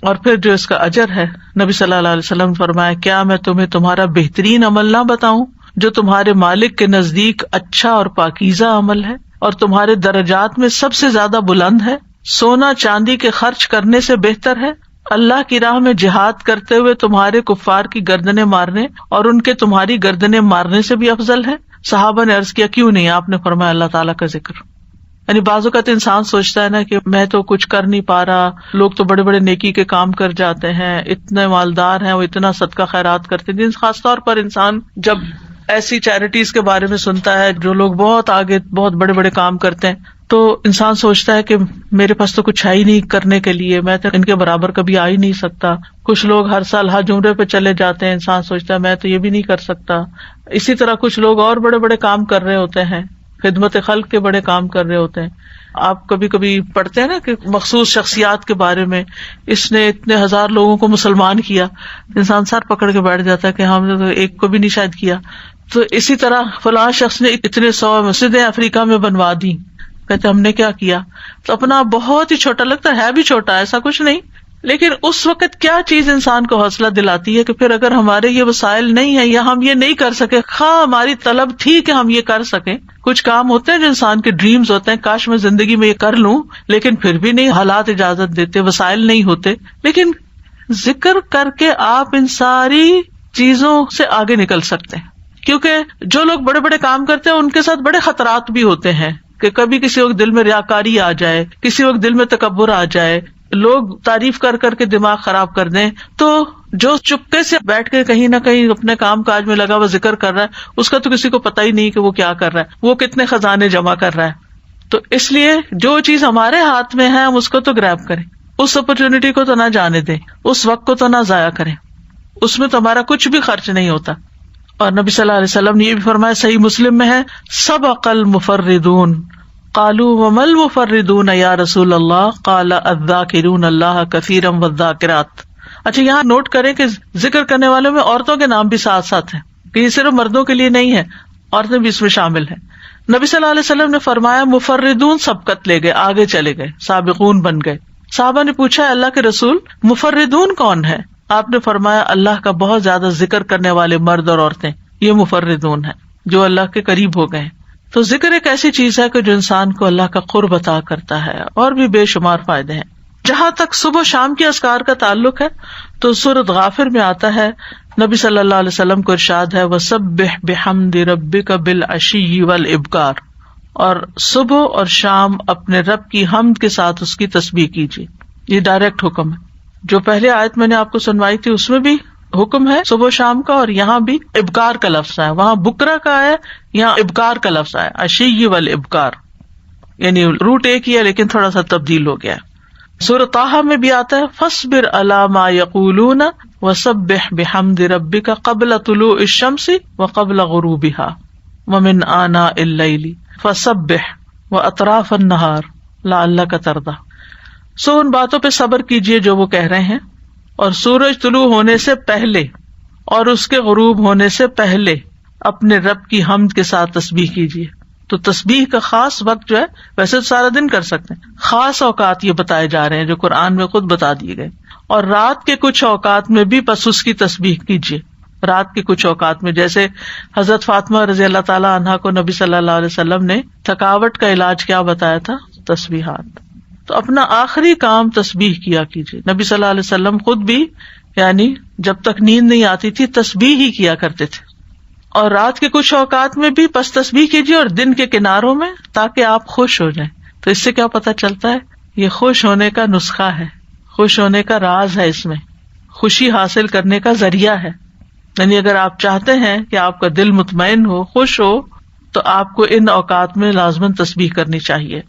اور پھر جو اس کا اجر ہے، نبی صلی اللہ علیہ وسلم نے فرمایا، کیا میں تمہیں تمہارا بہترین عمل نہ بتاؤں جو تمہارے مالک کے نزدیک اچھا اور پاکیزہ عمل ہے اور تمہارے درجات میں سب سے زیادہ بلند ہے، سونا چاندی کے خرچ کرنے سے بہتر ہے، اللہ کی راہ میں جہاد کرتے ہوئے تمہارے کفار کی گردنیں مارنے اور ان کے تمہاری گردنیں مارنے سے بھی افضل ہے. صحابہ نے عرض کیا کیوں نہیں؟ آپ نے فرمایا اللہ تعالیٰ کا ذکر. یعنی بعض اوقات انسان سوچتا ہے نا کہ میں تو کچھ کر نہیں پا رہا، لوگ تو بڑے بڑے نیکی کے کام کر جاتے ہیں، اتنے مالدار ہیں، وہ اتنا صدقہ خیرات کرتے ہیں. خاص طور پر انسان جب ایسی چیریٹیز کے بارے میں سنتا ہے جو لوگ بہت آگے بہت بڑے بڑے کام کرتے ہیں تو انسان سوچتا ہے کہ میرے پاس تو کچھ ہے ہی نہیں کرنے کے لیے، میں تو ان کے برابر کبھی آ ہی نہیں سکتا. کچھ لوگ ہر سال حج عمرے پہ چلے جاتے ہیں، انسان سوچتا ہے میں تو یہ بھی نہیں کر سکتا. اسی طرح کچھ لوگ اور بڑے بڑے کام کر رہے ہوتے ہیں، خدمت خلق کے بڑے کام کر رہے ہوتے ہیں. آپ کبھی کبھی پڑھتے ہیں نا کہ مخصوص شخصیات کے بارے میں، اس نے اتنے ہزار لوگوں کو مسلمان کیا، انسان سر پکڑ کے بیٹھ جاتا ہے کہ ہم نے تو ایک کو بھی نہیں شاید کیا. تو اسی طرح فلاں شخص نے اتنے 100 مسجدیں افریقہ میں بنوا دی، کہتے ہم نے کیا کیا. تو اپنا بہت ہی چھوٹا لگتا ہے بھی چھوٹا، ایسا کچھ نہیں، لیکن اس وقت کیا چیز انسان کو حوصلہ دلاتی ہے کہ پھر اگر ہمارے یہ وسائل نہیں ہیں یا ہم یہ نہیں کر سکے، خواہ ہماری طلب تھی کہ ہم یہ کر سکیں، کچھ کام ہوتے ہیں جو انسان کے ڈریمز ہوتے ہیں، کاش میں زندگی میں یہ کر لوں، لیکن پھر بھی نہیں، حالات اجازت دیتے، وسائل نہیں ہوتے، لیکن ذکر کر کے آپ ان ساری چیزوں سے آگے نکل سکتے ہیں. کیونکہ جو لوگ بڑے بڑے کام کرتے ہیں ان کے ساتھ بڑے خطرات بھی ہوتے ہیں کہ کبھی کسی وقت دل میں ریاکاری آ جائے، کسی وقت دل میں تکبر آ جائے، لوگ تعریف کر کر کے دماغ خراب کر دیں. تو جو چپکے سے بیٹھ کے کہیں نہ کہیں اپنے کام کاج میں لگا ہوا ذکر کر رہا ہے، اس کا تو کسی کو پتہ ہی نہیں کہ وہ کیا کر رہا ہے، وہ کتنے خزانے جمع کر رہا ہے. تو اس لیے جو چیز ہمارے ہاتھ میں ہے ہم اس کو تو گریب کریں، اس اپرچونٹی کو تو نہ جانے دیں، اس وقت کو تو نہ ضائع کریں، اس میں تو ہمارا کچھ بھی خرچ نہیں ہوتا. اور نبی صلی اللہ علیہ وسلم نے یہ بھی فرمایا، صحیح مسلم میں ہے، سبق المفردون قالوا وما المفردون یا رسول اللہ قال الذاکرون اللہ کثیرا والذاکرات. اچھا یہاں نوٹ کریں کہ ذکر کرنے والوں میں عورتوں کے نام بھی ساتھ ساتھ ہیں، کہ یہ صرف مردوں کے لیے نہیں ہے، عورتیں بھی اس میں شامل ہیں. نبی صلی اللہ علیہ وسلم نے فرمایا مفردون سبقت لے گئے، آگے چلے گئے، سابقون بن گئے. صحابہ نے پوچھا اللہ کے رسول مفردون کون ہے؟ آپ نے فرمایا اللہ کا بہت زیادہ ذکر کرنے والے مرد اور عورتیں، یہ مفردون ہیں جو اللہ کے قریب ہو گئے. تو ذکر ایک ایسی چیز ہے کہ جو انسان کو اللہ کا قرب عطا کرتا ہے، اور بھی بے شمار فائدے ہیں. جہاں تک صبح شام کے اذکار کا تعلق ہے تو سورۃ غافر میں آتا ہے، نبی صلی اللہ علیہ وسلم کو ارشاد ہے وَسَبِّحْ بِحَمْدِ رَبِّكَ بِالْعَشِيِّ وَالْإِبْكَارِ، اور صبح اور شام اپنے رب کی حمد کے ساتھ اس کی تسبیح کیجیے. یہ ڈائریکٹ حکم ہے. جو پہلے آیت میں نے آپ کو سنوائی تھی اس میں بھی حکم ہے صبح شام کا، اور یہاں بھی ابکار کا لفظ ہے، وہاں بکرا کا ہے، یہاں ابکار کا لفظ ہے، عشی والابکار، یعنی روٹ ایک ہی ہے لیکن تھوڑا سا تبدیل ہو گیا ہے. سورۃ طٰہٰ میں بھی آتا ہے فاصبر علی ما یقولون وسبح بحمد ربک قبل طلوع الشمس وقبل غروبها ومن آناء اللیل فسبح واطراف النہار لعلک ترضی. سو ان باتوں پہ صبر کیجیے جو وہ کہہ رہے ہیں، اور سورج طلوع ہونے سے پہلے اور اس کے غروب ہونے سے پہلے اپنے رب کی حمد کے ساتھ تسبیح کیجیے. تو تسبیح کا خاص وقت جو ہے، ویسے تو سارا دن کر سکتے ہیں، خاص اوقات یہ بتائے جا رہے ہیں جو قرآن میں خود بتا دیے گئے. اور رات کے کچھ اوقات میں بھی بس اس کی تسبیح کیجیے. رات کے کچھ اوقات میں، جیسے حضرت فاطمہ رضی اللہ تعالی عنہا کو نبی صلی اللہ علیہ وسلم نے تھکاوٹ کا علاج کیا بتایا تھا؟ تسبیحات. تو اپنا آخری کام تسبیح کیا کیجیے. نبی صلی اللہ علیہ وسلم خود بھی یعنی جب تک نیند نہیں آتی تھی تسبیح ہی کیا کرتے تھے. اور رات کے کچھ اوقات میں بھی بس تسبیح کیجیے، اور دن کے کناروں میں، تاکہ آپ خوش ہو جائیں. تو اس سے کیا پتہ چلتا ہے؟ یہ خوش ہونے کا نسخہ ہے، خوش ہونے کا راز ہے، اس میں خوشی حاصل کرنے کا ذریعہ ہے. یعنی اگر آپ چاہتے ہیں کہ آپ کا دل مطمئن ہو، خوش ہو، تو آپ کو ان اوقات میں لازماً تسبیح کرنی چاہیے.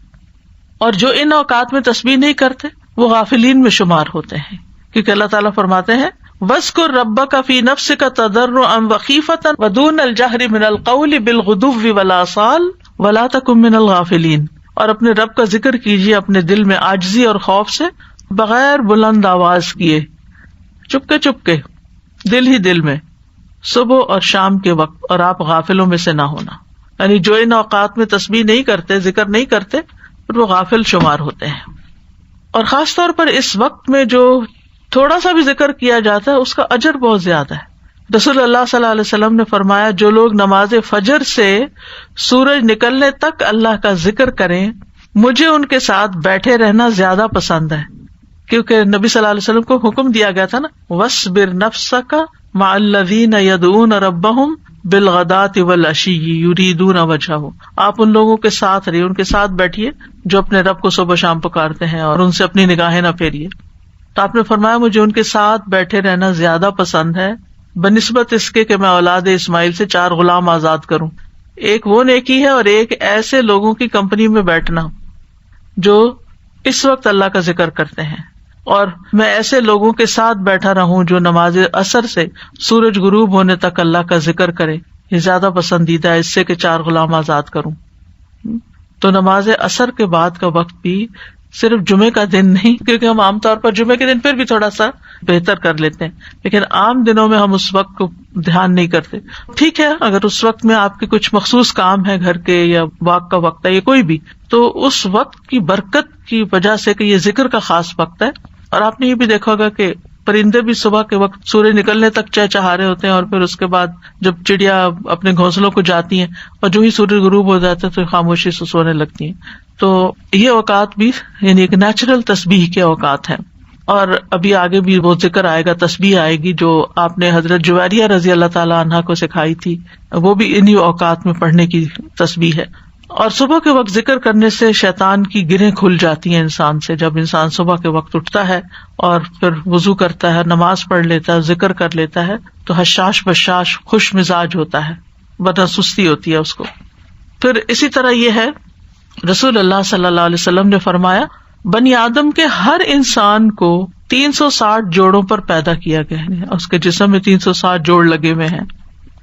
اور جو ان اوقات میں تسبیح نہیں کرتے وہ غافلین میں شمار ہوتے ہیں، کیونکہ اللہ تعالیٰ فرماتے ہیں وَاذْكُر رَبَّكَ فِي نَفْسِكَ تَضَرُّعًا وَخِيفَةً وَدُونَ الْجَهْرِ مِنَ الْقَوْلِ بِالْغُدُوِّ وَالْآصَالِ وَلَا تَكُن مِنَ الْغَافِلِينَ. اور اپنے رب کا ذکر کیجیے اپنے دل میں عاجزی اور خوف سے، بغیر بلند آواز کیے، چپکے چپکے، دل ہی دل میں، صبح اور شام کے وقت، اور آپ غافلوں میں سے نہ ہونا. یعنی جو ان اوقات میں تسبیح نہیں کرتے، ذکر نہیں کرتے، پھر وہ غافل شمار ہوتے ہیں. اور خاص طور پر اس وقت میں جو تھوڑا سا بھی ذکر کیا جاتا ہے اس کا اجر بہت زیادہ ہے. رسول اللہ صلی اللہ علیہ وسلم نے فرمایا جو لوگ نماز فجر سے سورج نکلنے تک اللہ کا ذکر کریں، مجھے ان کے ساتھ بیٹھے رہنا زیادہ پسند ہے. کیونکہ نبی صلی اللہ علیہ وسلم کو حکم دیا گیا تھا نا، وَاصْبِرْ نَفْسَكَ مَعَ الَّذِينَ يَدْعُونَ رَبَّهُمْ بِالْغَدَاةِ وَالْعَشِيِّ يُرِيدُونَ وَجْهَهُ. آپ ان لوگوں کے ساتھ رہیے، ان کے ساتھ بیٹھیے جو اپنے رب کو صبح شام پکارتے ہیں، اور ان سے اپنی نگاہیں نہ پھیریے. تو آپ نے فرمایا مجھے ان کے ساتھ بیٹھے رہنا زیادہ پسند ہے بنسبت اس کے کہ میں اولاد اسماعیل سے 4 غلام آزاد کروں. ایک وہ نیکی ہے، اور ایک ایسے لوگوں کی کمپنی میں بیٹھنا جو اس وقت اللہ کا ذکر کرتے ہیں، اور میں ایسے لوگوں کے ساتھ بیٹھا رہوں جو نماز عصر سے سورج غروب ہونے تک اللہ کا ذکر کرے. یہ زیادہ پسندیدہ ہے اس سے کہ 4 غلام آزاد کروں. تو نماز عصر کے بعد کا وقت بھی صرف جمعے کا دن نہیں، کیونکہ ہم عام طور پر جمعے کے دن پھر بھی تھوڑا سا بہتر کر لیتے ہیں، لیکن عام دنوں میں ہم اس وقت کو دھیان نہیں کرتے. ٹھیک ہے، اگر اس وقت میں آپ کے کچھ مخصوص کام ہے گھر کے، یا واک کا وقت ہے، یا کوئی بھی، تو اس وقت کی برکت کی وجہ سے کہ یہ ذکر کا خاص وقت ہے، اور آپ نے یہ بھی دیکھا ہوگا کہ پرندے بھی صبح کے وقت سورج نکلنے تک چہچہا رہے ہوتے ہیں، اور پھر اس کے بعد جب چڑیا اپنے گھونسلوں کو جاتی ہیں اور جو ہی سورج غروب ہو جاتا ہے تو خاموشی سے سونے لگتی ہیں. تو یہ اوقات بھی یعنی ایک نیچرل تسبیح کے اوقات ہیں. اور ابھی آگے بھی وہ ذکر آئے گا، تسبیح آئے گی جو آپ نے حضرت جویریہ رضی اللہ تعالیٰ عنہا کو سکھائی تھی، وہ بھی انہی اوقات میں پڑھنے کی تسبیح ہے. اور صبح کے وقت ذکر کرنے سے شیطان کی گرہیں کھل جاتی ہیں انسان سے. جب انسان صبح کے وقت اٹھتا ہے اور پھر وضو کرتا ہے، نماز پڑھ لیتا ہے، ذکر کر لیتا ہے، تو حشاش بشاش خوش مزاج ہوتا ہے، ورنہ سستی ہوتی ہے اس کو. پھر اسی طرح یہ ہے، رسول اللہ صلی اللہ علیہ وسلم نے فرمایا بنی آدم کے ہر انسان کو 360 جوڑوں پر پیدا کیا گیا ہے، اس کے جسم میں 360 جوڑ لگے ہوئے ہیں.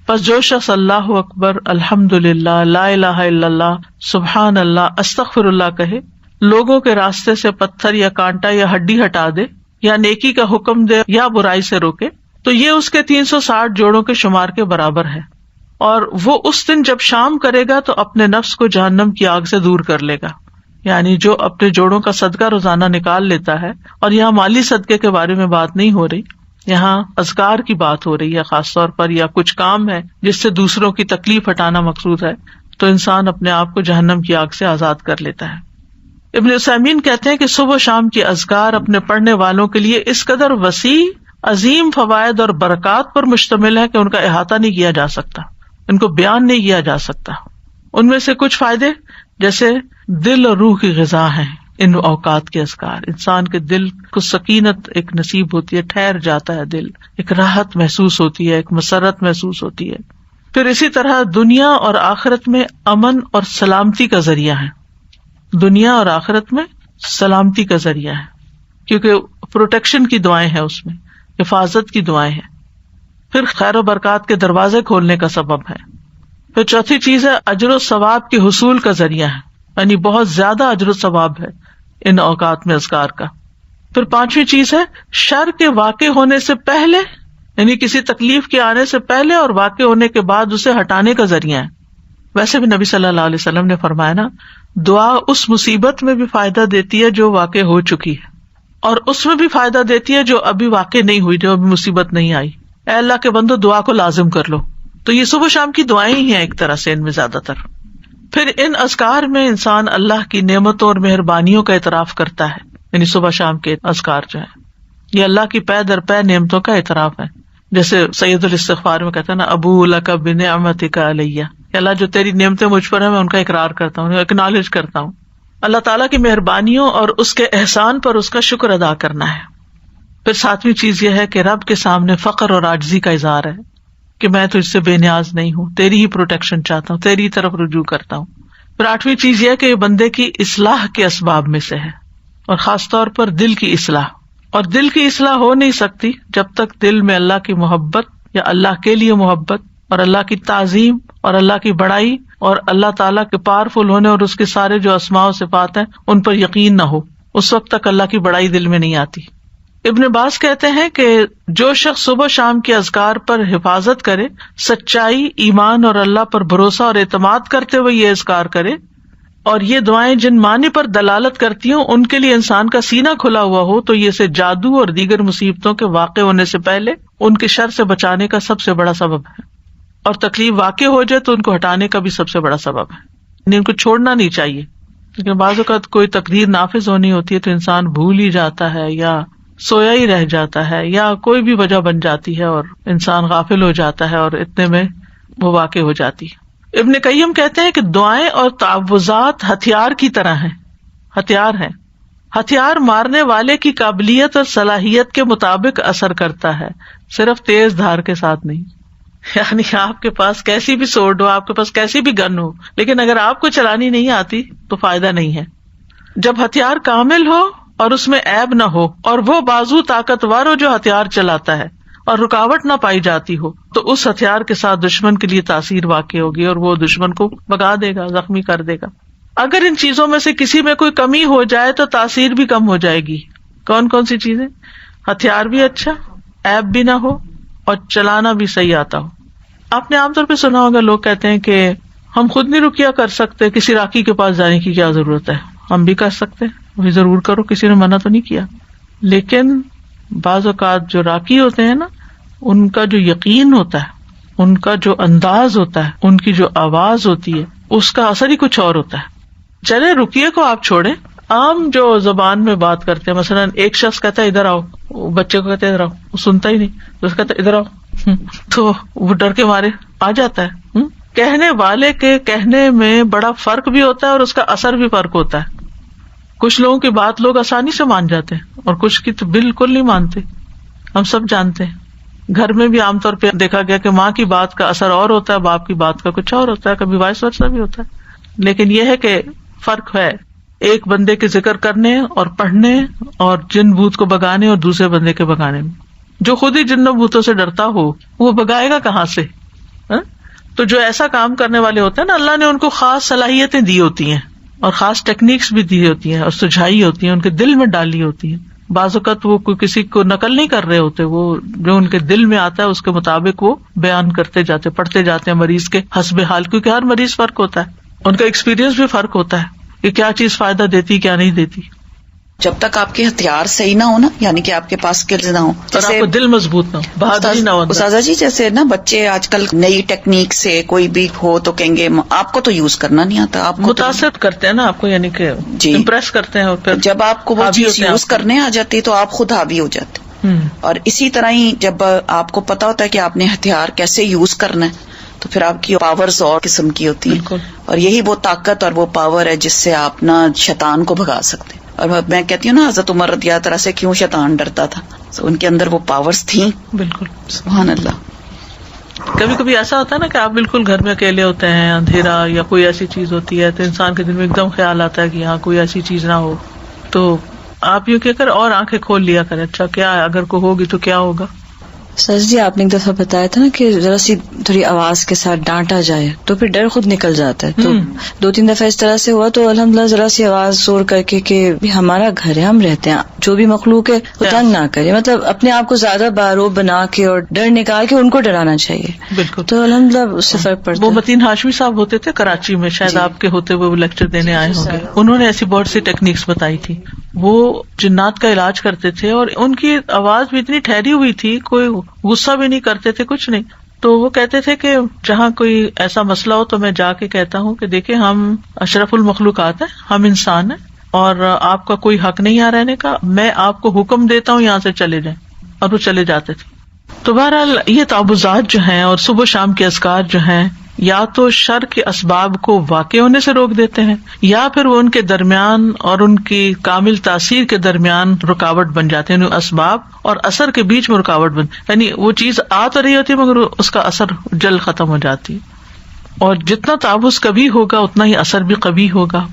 پس جو شخص اللہ اکبر، الحمدللہ، لا الہ الا اللہ، سبحان اللہ، استغفر اللہ کہے، لوگوں کے راستے سے پتھر یا کانٹا یا ہڈی ہٹا دے، یا نیکی کا حکم دے یا برائی سے روکے، تو یہ اس کے 360 جوڑوں کے شمار کے برابر ہے. اور وہ اس دن جب شام کرے گا تو اپنے نفس کو جہنم کی آگ سے دور کر لے گا. یعنی جو اپنے جوڑوں کا صدقہ روزانہ نکال لیتا ہے، اور یہاں مالی صدقے کے بارے میں بات نہیں ہو رہی، یہاں اذکار کی بات ہو رہی ہے خاص طور پر، یا کچھ کام ہے جس سے دوسروں کی تکلیف ہٹانا مقصود ہے، تو انسان اپنے آپ کو جہنم کی آگ سے آزاد کر لیتا ہے. ابن عثیمین کہتے ہیں کہ صبح و شام کی اذکار اپنے پڑھنے والوں کے لیے اس قدر وسیع عظیم فوائد اور برکات پر مشتمل ہے کہ ان کا احاطہ نہیں کیا جا سکتا، ان کو بیان نہیں کیا جا سکتا. ان میں سے کچھ فائدے جیسے دل اور روح کی غذا ہیں ان اوقات کے اذکار. انسان کے دل کو سکینت ایک نصیب ہوتی ہے، ٹھہر جاتا ہے دل، ایک راحت محسوس ہوتی ہے، ایک مسرت محسوس ہوتی ہے. پھر اسی طرح دنیا اور آخرت میں امن اور سلامتی کا ذریعہ ہے. دنیا اور آخرت میں سلامتی کا ذریعہ ہے، کیونکہ پروٹیکشن کی دعائیں ہیں، اس میں حفاظت کی دعائیں ہیں. پھر خیر و برکات کے دروازے کھولنے کا سبب ہے. پھر چوتھی چیز ہے اجر و ثواب کے حصول کا ذریعہ ہے، یعنی بہت زیادہ اجر و ثواب ہے ان اوقات میں اذکار کا. پھر پانچویں چیز ہے شر کے واقع ہونے سے پہلے، یعنی کسی تکلیف کے آنے سے پہلے اور واقع ہونے کے بعد اسے ہٹانے کا ذریعہ ہے. ویسے بھی نبی صلی اللہ علیہ وسلم نے فرمایا نا، دعا اس مصیبت میں بھی فائدہ دیتی ہے جو واقع ہو چکی ہے، اور اس میں بھی فائدہ دیتی ہے جو ابھی واقع نہیں ہوئی، جو ابھی مصیبت نہیں آئی. اے اللہ کے بندو دعا کو لازم کر لو. تو یہ صبح شام کی دعائیں ہی ہیں ایک طرح سے ان میں زیادہ تر. پھر ان اذکار میں انسان اللہ کی نعمتوں اور مہربانیوں کا اعتراف کرتا ہے، یعنی صبح شام کے اذکار جو ہے یہ اللہ کی پے در پے نعمتوں کا اعتراف ہے. جیسے سید الاستغفار میں کہتا ہے نا، ابو لک بنعمتک علیہ، کہ اللہ جو تیری نعمتیں مجھ پر ہیں میں ان کا اقرار کرتا ہوں، ایکنالج کرتا ہوں. اللہ تعالیٰ کی مہربانیوں اور اس کے احسان پر اس کا شکر ادا کرنا ہے. پھر ساتویں چیز یہ ہے کہ رب کے سامنے فقر اور عاجزی کا اظہار ہے کہ میں تجھ سے بے نیاز نہیں ہوں، تیری ہی پروٹیکشن چاہتا ہوں، تیری طرف رجوع کرتا ہوں. پھر آٹھویں چیز یہ ہے کہ یہ بندے کی اصلاح کے اسباب میں سے ہے، اور خاص طور پر دل کی اصلاح. اور دل کی اصلاح ہو نہیں سکتی جب تک دل میں اللہ کی محبت یا اللہ کے لیے محبت اور اللہ کی تعظیم اور اللہ کی بڑائی اور اللہ تعالیٰ کے پاورفل ہونے اور اس کے سارے جو اسماء و صفات ہیں ان پر یقین نہ ہو. اس وقت تک اللہ کی بڑائی دل میں نہیں آتی. ابن باز کہتے ہیں کہ جو شخص صبح شام کے اذکار پر حفاظت کرے، سچائی، ایمان اور اللہ پر بھروسہ اور اعتماد کرتے ہوئے یہ اذکار کرے، اور یہ دعائیں جن معنی پر دلالت کرتی ہوں ان کے لیے انسان کا سینہ کھلا ہوا ہو، تو یہ سے جادو اور دیگر مصیبتوں کے واقع ہونے سے پہلے ان کے شر سے بچانے کا سب سے بڑا سبب ہے، اور تکلیف واقع ہو جائے تو ان کو ہٹانے کا بھی سب سے بڑا سبب ہے. یعنی ان کو چھوڑنا نہیں چاہیے، کیونکہ بعض اوقات کوئی تقدیر نافذ ہونی ہوتی ہے تو انسان بھول ہی جاتا ہے، یا سویا ہی رہ جاتا ہے، یا کوئی بھی وجہ بن جاتی ہے اور انسان غافل ہو جاتا ہے، اور اتنے میں وہ واقع ہو جاتی ہے. ابن قیم کہتے ہیں کہ دعائیں اور تعوذات ہتھیار کی طرح ہیں، ہتھیار ہیں. ہتھیار مارنے والے کی قابلیت اور صلاحیت کے مطابق اثر کرتا ہے، صرف تیز دھار کے ساتھ نہیں. یعنی آپ کے پاس کیسی بھی سورڈ ہو، آپ کے پاس کیسی بھی گن ہو، لیکن اگر آپ کو چلانی نہیں آتی تو فائدہ نہیں ہے. جب ہتھیار کامل ہو اور اس میں عیب نہ ہو، اور وہ بازو طاقتور ہو جو ہتھیار چلاتا ہے، اور رکاوٹ نہ پائی جاتی ہو، تو اس ہتھیار کے ساتھ دشمن کے لیے تاثیر واقع ہوگی اور وہ دشمن کو بھگا دے گا، زخمی کر دے گا. اگر ان چیزوں میں سے کسی میں کوئی کمی ہو جائے تو تاثیر بھی کم ہو جائے گی. کون کون سی چیزیں؟ ہتھیار بھی اچھا، عیب بھی نہ ہو، اور چلانا بھی صحیح آتا ہو. آپ نے عام طور پہ سنا ہوگا لوگ کہتے ہیں کہ ہم خود نہیں رقیہ کر سکتے، کسی راقی کے پاس جانے کی کیا ضرورت ہے، ہم بھی کر سکتے، وہی ضرور کرو، کسی نے منع تو نہیں کیا. لیکن بعض اوقات جو راکی ہوتے ہیں نا، ان کا جو یقین ہوتا ہے، ان کا جو انداز ہوتا ہے، ان کی جو آواز ہوتی ہے، اس کا اثر ہی کچھ اور ہوتا ہے. چلے رقیے کو آپ چھوڑیں، عام جو زبان میں بات کرتے ہیں، مثلا ایک شخص کہتا ہے ادھر آؤ، بچے کو کہتے ہیں ادھر آؤ، وہ سنتا ہی نہیں، تو اس کہتا ہے ادھر آؤ، تو وہ ڈر کے مارے آ جاتا ہے. کہنے والے کے کہنے میں بڑا فرق بھی ہوتا ہے اور اس کا اثر بھی فرق ہوتا ہے. کچھ لوگوں کی بات لوگ آسانی سے مان جاتے ہیں اور کچھ کی تو بالکل نہیں مانتے. ہم سب جانتے ہیں گھر میں بھی عام طور پہ دیکھا گیا کہ ماں کی بات کا اثر اور ہوتا ہے، باپ کی بات کا کچھ اور ہوتا ہے، کبھی وائس ورسا بھی ہوتا ہے. لیکن یہ ہے کہ فرق ہے ایک بندے کے ذکر کرنے اور پڑھنے اور جن بھوت کو بگانے اور دوسرے بندے کے بگانے میں. جو خود ہی جنوں بھوتوں سے ڈرتا ہو وہ بگائے گا کہاں سے؟ تو جو ایسا کام کرنے والے ہوتے ہیں نا، اللہ نے ان کو خاص صلاحیتیں دی ہوتی ہیں اور خاص ٹیکنیکس بھی دی ہوتی ہیں اور سجھائی ہوتی ہیں، ان کے دل میں ڈالی ہوتی ہیں. بعض اوقات وہ کوئی کسی کو نقل نہیں کر رہے ہوتے، وہ جو ان کے دل میں آتا ہے اس کے مطابق وہ بیان کرتے جاتے، پڑھتے جاتے ہیں مریض کے حسب حال، کیونکہ ہر مریض فرق ہوتا ہے، ان کا ایکسپیرینس بھی فرق ہوتا ہے کہ کیا چیز فائدہ دیتی کیا نہیں دیتی. جب تک آپ کے ہتھیار صحیح نہ ہو نا، یعنی کہ آپ کے پاس اسکلز نہ ہو، اور آپ کو دل مضبوط نہ ہو، بہادری نہ ہو. استاذہ جی جیسے نا بچے آج کل نئی ٹیکنیک سے کوئی بھی ہو تو کہیں گے آپ کو تو یوز کرنا نہیں آتا، آپ کو متاثر کرتے ہیں نا آپ کو، یعنی کہ امپریس کرتے ہیں، اور پھر جب آپ کو وہ چیز یوز کرنے آ جاتی تو آپ خود حاوی ہو جاتے. اور اسی طرح ہی جب آپ کو پتا ہوتا ہے کہ آپ نے ہتھیار کیسے یوز کرنا ہے تو پھر آپ کی پاورز اور قسم کی ہوتی ہیں، اور یہی وہ طاقت اور وہ پاور ہے جس سے آپ نا شیطان کو بھگا سکتے ہیں. اور میں کہتی ہوں نا حضرت عمر رضی اللہ عنہ سے کیوں شیطان ڈرتا تھا، ان کے اندر وہ پاورز تھیں. بالکل سبحان اللہ. کبھی کبھی ایسا ہوتا ہے نا کہ آپ بالکل گھر میں اکیلے ہوتے ہیں، اندھیرا یا کوئی ایسی چیز ہوتی ہے تو انسان کے دل میں ایک دم خیال آتا ہے کہ یہاں کوئی ایسی چیز نہ ہو، تو آپ یوں کہہ کر اور آنکھیں کھول لیا کریں، اچھا کیا ہے، اگر کوئی ہوگی تو کیا ہوگا. سر جی آپ نے ایک دفعہ بتایا تھا نا کہ ذرا سی تھوڑی آواز کے ساتھ ڈانٹا جائے تو پھر ڈر خود نکل جاتا ہے. تو 2-3 دفعہ اس طرح سے ہوا تو الحمدللہ ذرا سی آواز زور کر کے کہ ہمارا گھر ہے، ہم رہتے ہیں، جو بھی مخلوق ہے وہ تنگ نہ کرے، مطلب اپنے آپ کو زیادہ باروب بنا کے اور ڈر نکال کے ان کو ڈرانا چاہیے. بالکل. تو الحمدللہ اس سے فرق پڑتا ہے. وہ متین ہاشمی صاحب ہوتے تھے کراچی میں، شاید آپ کے ہوتے ہوئے وہ لیکچر دینے آئے ہوں گے. انہوں نے ایسی بہت سی ٹیکنیکس بتائی تھی. وہ جنات کا علاج کرتے تھے اور ان کی آواز بھی اتنی ٹھہری ہوئی تھی، کوئی غصہ بھی نہیں کرتے تھے، کچھ نہیں. تو وہ کہتے تھے کہ جہاں کوئی ایسا مسئلہ ہو تو میں جا کے کہتا ہوں کہ دیکھیں ہم اشرف المخلوقات ہیں، ہم انسان ہیں اور آپ کا کوئی حق نہیں یہاں رہنے کا، میں آپ کو حکم دیتا ہوں یہاں سے چلے جائیں، اور وہ چلے جاتے تھے. تو بہرحال یہ تعوذات جو ہیں اور صبح شام کے اذکار جو ہیں یا تو شر کے اسباب کو واقع ہونے سے روک دیتے ہیں یا پھر وہ ان کے درمیان اور ان کی کامل تاثیر کے درمیان رکاوٹ بن جاتے ہیں. اسباب اور اثر کے بیچ میں رکاوٹ بن، یعنی وہ چیز آ تو رہی ہوتی ہے مگر اس کا اثر جلد ختم ہو جاتی ہے. اور جتنا تعوذ کبھی ہوگا اتنا ہی اثر بھی کبھی ہوگا.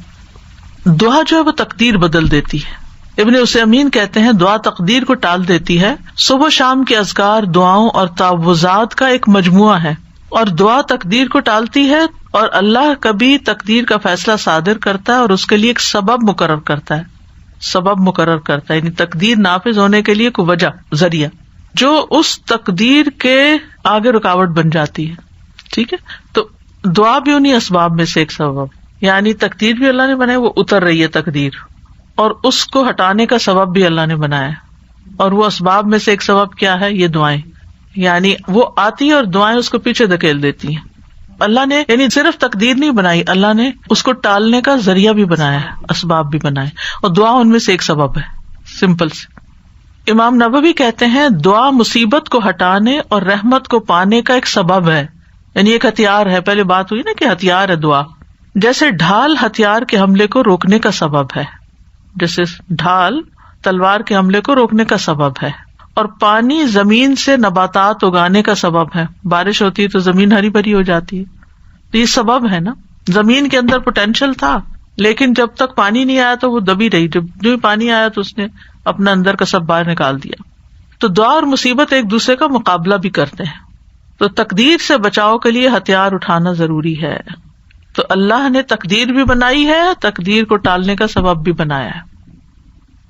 دعا جو ہے وہ تقدیر بدل دیتی ہے. ابن عثیمین کہتے ہیں دعا تقدیر کو ٹال دیتی ہے. صبح شام کے اذکار دعاؤں اور تعوذات کا ایک مجموعہ ہے، اور دعا تقدیر کو ٹالتی ہے، اور اللہ کبھی تقدیر کا فیصلہ صادر کرتا ہے اور اس کے لیے ایک سبب مقرر کرتا ہے. سبب مقرر کرتا ہے یعنی تقدیر نافذ ہونے کے لیے کوئی وجہ، ذریعہ جو اس تقدیر کے آگے رکاوٹ بن جاتی ہے. ٹھیک ہے، تو دعا بھی انہیں اسباب میں سے ایک سبب، یعنی تقدیر بھی اللہ نے بنائی، وہ اتر رہی ہے تقدیر، اور اس کو ہٹانے کا سبب بھی اللہ نے بنایا ہے. اور وہ اسباب میں سے ایک سبب کیا ہے؟ یہ دعائیں، یعنی وہ آتی ہے اور دعائیں اس کو پیچھے دھکیل دیتی ہیں. اللہ نے یعنی صرف تقدیر نہیں بنائی، اللہ نے اس کو ٹالنے کا ذریعہ بھی بنایا ہے، اسباب بھی بنائے، اور دعا ان میں سے ایک سبب ہے. سمپل سے. امام نووی کہتے ہیں دعا مصیبت کو ہٹانے اور رحمت کو پانے کا ایک سبب ہے، یعنی ایک ہتھیار ہے. پہلے بات ہوئی نا کہ ہتھیار ہے دعا، جیسے ڈھال ہتھیار کے حملے کو روکنے کا سبب ہے، جیسے ڈھال تلوار کے حملے کو روکنے کا سبب ہے. اور پانی زمین سے نباتات اگانے کا سبب ہے. بارش ہوتی ہے تو زمین ہری بھری ہو جاتی ہے، تو یہ سبب ہے نا. زمین کے اندر پوٹینشیل تھا لیکن جب تک پانی نہیں آیا تو وہ دبی رہی، جب جو پانی آیا تو اس نے اپنا اندر کا سب باہر نکال دیا. تو دعا اور مصیبت ایک دوسرے کا مقابلہ بھی کرتے ہیں. تو تقدیر سے بچاؤ کے لیے ہتھیار اٹھانا ضروری ہے. تو اللہ نے تقدیر بھی بنائی ہے، تقدیر کو ٹالنے کا سبب بھی بنایا ہے.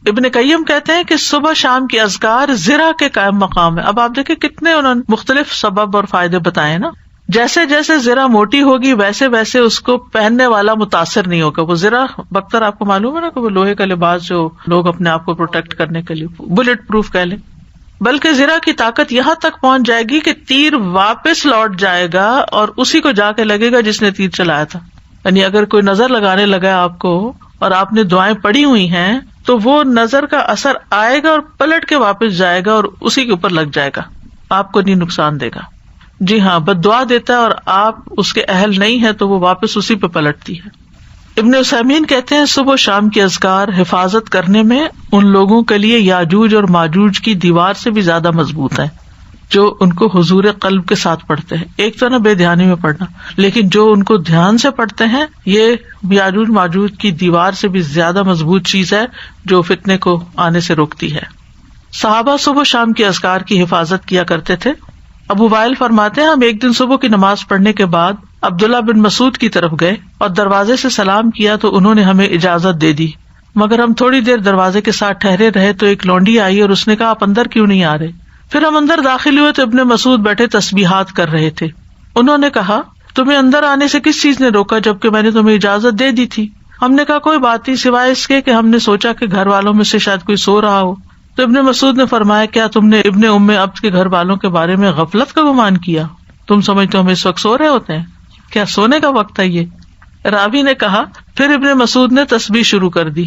ابن قیم کہتے ہیں کہ صبح شام کے اذکار زرہ کے قائم مقام ہے. اب آپ دیکھیں کتنے انہوں نے مختلف سبب اور فائدے بتائے نا. جیسے جیسے زرہ موٹی ہوگی ویسے ویسے اس کو پہننے والا متاثر نہیں ہوگا. وہ زرہ بختر آپ کو معلوم ہے نا کہ وہ لوہے کا لباس جو لوگ اپنے آپ کو پروٹیکٹ کرنے کے لیے بلٹ پروف کہہ لیں. بلکہ زرہ کی طاقت یہاں تک پہنچ جائے گی کہ تیر واپس لوٹ جائے گا اور اسی کو جا کے لگے گا جس نے تیر چلایا تھا. یعنی اگر کوئی نظر لگانے لگا آپ کو اور آپ نے دعائیں پڑھی ہوئی ہیں تو وہ نظر کا اثر آئے گا اور پلٹ کے واپس جائے گا اور اسی کے اوپر لگ جائے گا, آپ کو نہیں نقصان دے گا. جی ہاں, بد دعا دیتا ہے اور آپ اس کے اہل نہیں ہیں تو وہ واپس اسی پہ پلٹتی ہے. ابن عثیمین کہتے ہیں صبح و شام کے اذکار حفاظت کرنے میں ان لوگوں کے لیے یاجوج اور ماجوج کی دیوار سے بھی زیادہ مضبوط ہے جو ان کو حضور قلب کے ساتھ پڑھتے ہیں. ایک تو نا بے دھیانی میں پڑھنا, لیکن جو ان کو دھیان سے پڑھتے ہیں یہ یاجوج ماجوج کی دیوار سے بھی زیادہ مضبوط چیز ہے جو فتنے کو آنے سے روکتی ہے. صحابہ صبح و شام کے اذکار کی حفاظت کیا کرتے تھے. ابو وائل فرماتے ہیں ہم ایک دن صبح کی نماز پڑھنے کے بعد عبداللہ بن مسعود کی طرف گئے اور دروازے سے سلام کیا تو انہوں نے ہمیں اجازت دے دی, مگر ہم تھوڑی دیر دروازے کے ساتھ ٹھہرے رہے تو ایک لونڈی آئی اور اس نے کہا آپ اندر کیوں نہیں آ رہے؟ پھر ہم اندر داخل ہوئے تو ابن مسعود بیٹھے تسبیحات کر رہے تھے. انہوں نے کہا تمہیں اندر آنے سے کس چیز نے روکا جبکہ میں نے تمہیں اجازت دے دی تھی؟ ہم نے کہا کوئی بات نہیں سوائے اس کے کہ ہم نے سوچا کہ گھر والوں میں سے شاید کوئی سو رہا ہو. تو ابن مسعود نے فرمایا کیا تم نے ابن ام عبد کے گھر والوں کے بارے میں غفلت کا گمان کیا؟ تم سمجھتے ہو ہم اس وقت سو رہے ہوتے ہیں؟ کیا سونے کا وقت ہے یہ؟ راوی نے کہا پھر ابن مسعود نے تسبیح شروع کر دی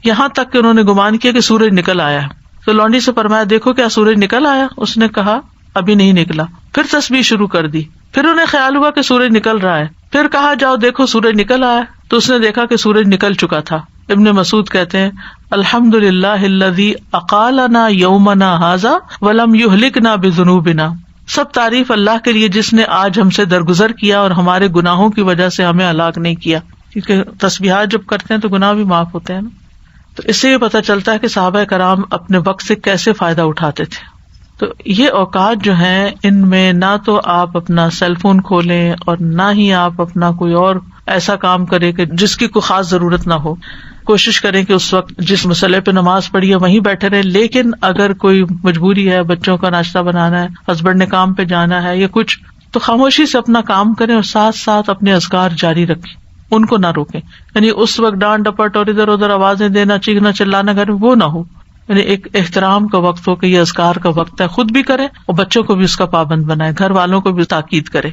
یہاں تک کہ انہوں نے گمان کیا کہ سورج نکل آیا. تو لونڈی سے فرمایا دیکھو کیا سورج نکل آیا؟ اس نے کہا ابھی نہیں نکلا. پھر تسبیح شروع کر دی. پھر انہیں خیال ہوا کہ سورج نکل رہا ہے. پھر کہا جاؤ دیکھو سورج نکل آیا. تو اس نے دیکھا کہ سورج نکل چکا تھا. ابن مسعود کہتے ہیں الحمدللہ الذی اقالنا یومنا ھذا ولم یہلکنا بذنوبنا. سب تعریف اللہ کے لیے جس نے آج ہم سے درگزر کیا اور ہمارے گناہوں کی وجہ سے ہمیں ہلاک نہیں کیا. کیونکہ تسبیحات جب کرتے ہیں تو گناہ بھی معاف ہوتے ہیں نا. تو اس سے یہ پتہ چلتا ہے کہ صحابہ کرام اپنے وقت سے کیسے فائدہ اٹھاتے تھے. تو یہ اوقات جو ہیں ان میں نہ تو آپ اپنا سیل فون کھولیں اور نہ ہی آپ اپنا کوئی اور ایسا کام کریں کہ جس کی کوئی خاص ضرورت نہ ہو. کوشش کریں کہ اس وقت جس مسئلے پہ نماز پڑھی ہے وہیں بیٹھے رہیں. لیکن اگر کوئی مجبوری ہے, بچوں کا ناشتہ بنانا ہے, ہسبینڈ نے کام پہ جانا ہے یا کچھ, تو خاموشی سے اپنا کام کریں اور ساتھ ساتھ اپنے اذکار جاری رکھیں, ان کو نہ روکیں. یعنی اس وقت ڈانٹ ڈپٹ اور ادھر ادھر آوازیں دینا, چیخنا چلانا گھر میں وہ نہ ہو. یعنی ایک احترام کا وقت ہو کہ یہ اذکار کا وقت ہے, خود بھی کرے اور بچوں کو بھی اس کا پابند بنائے, گھر والوں کو بھی تاکید کرے.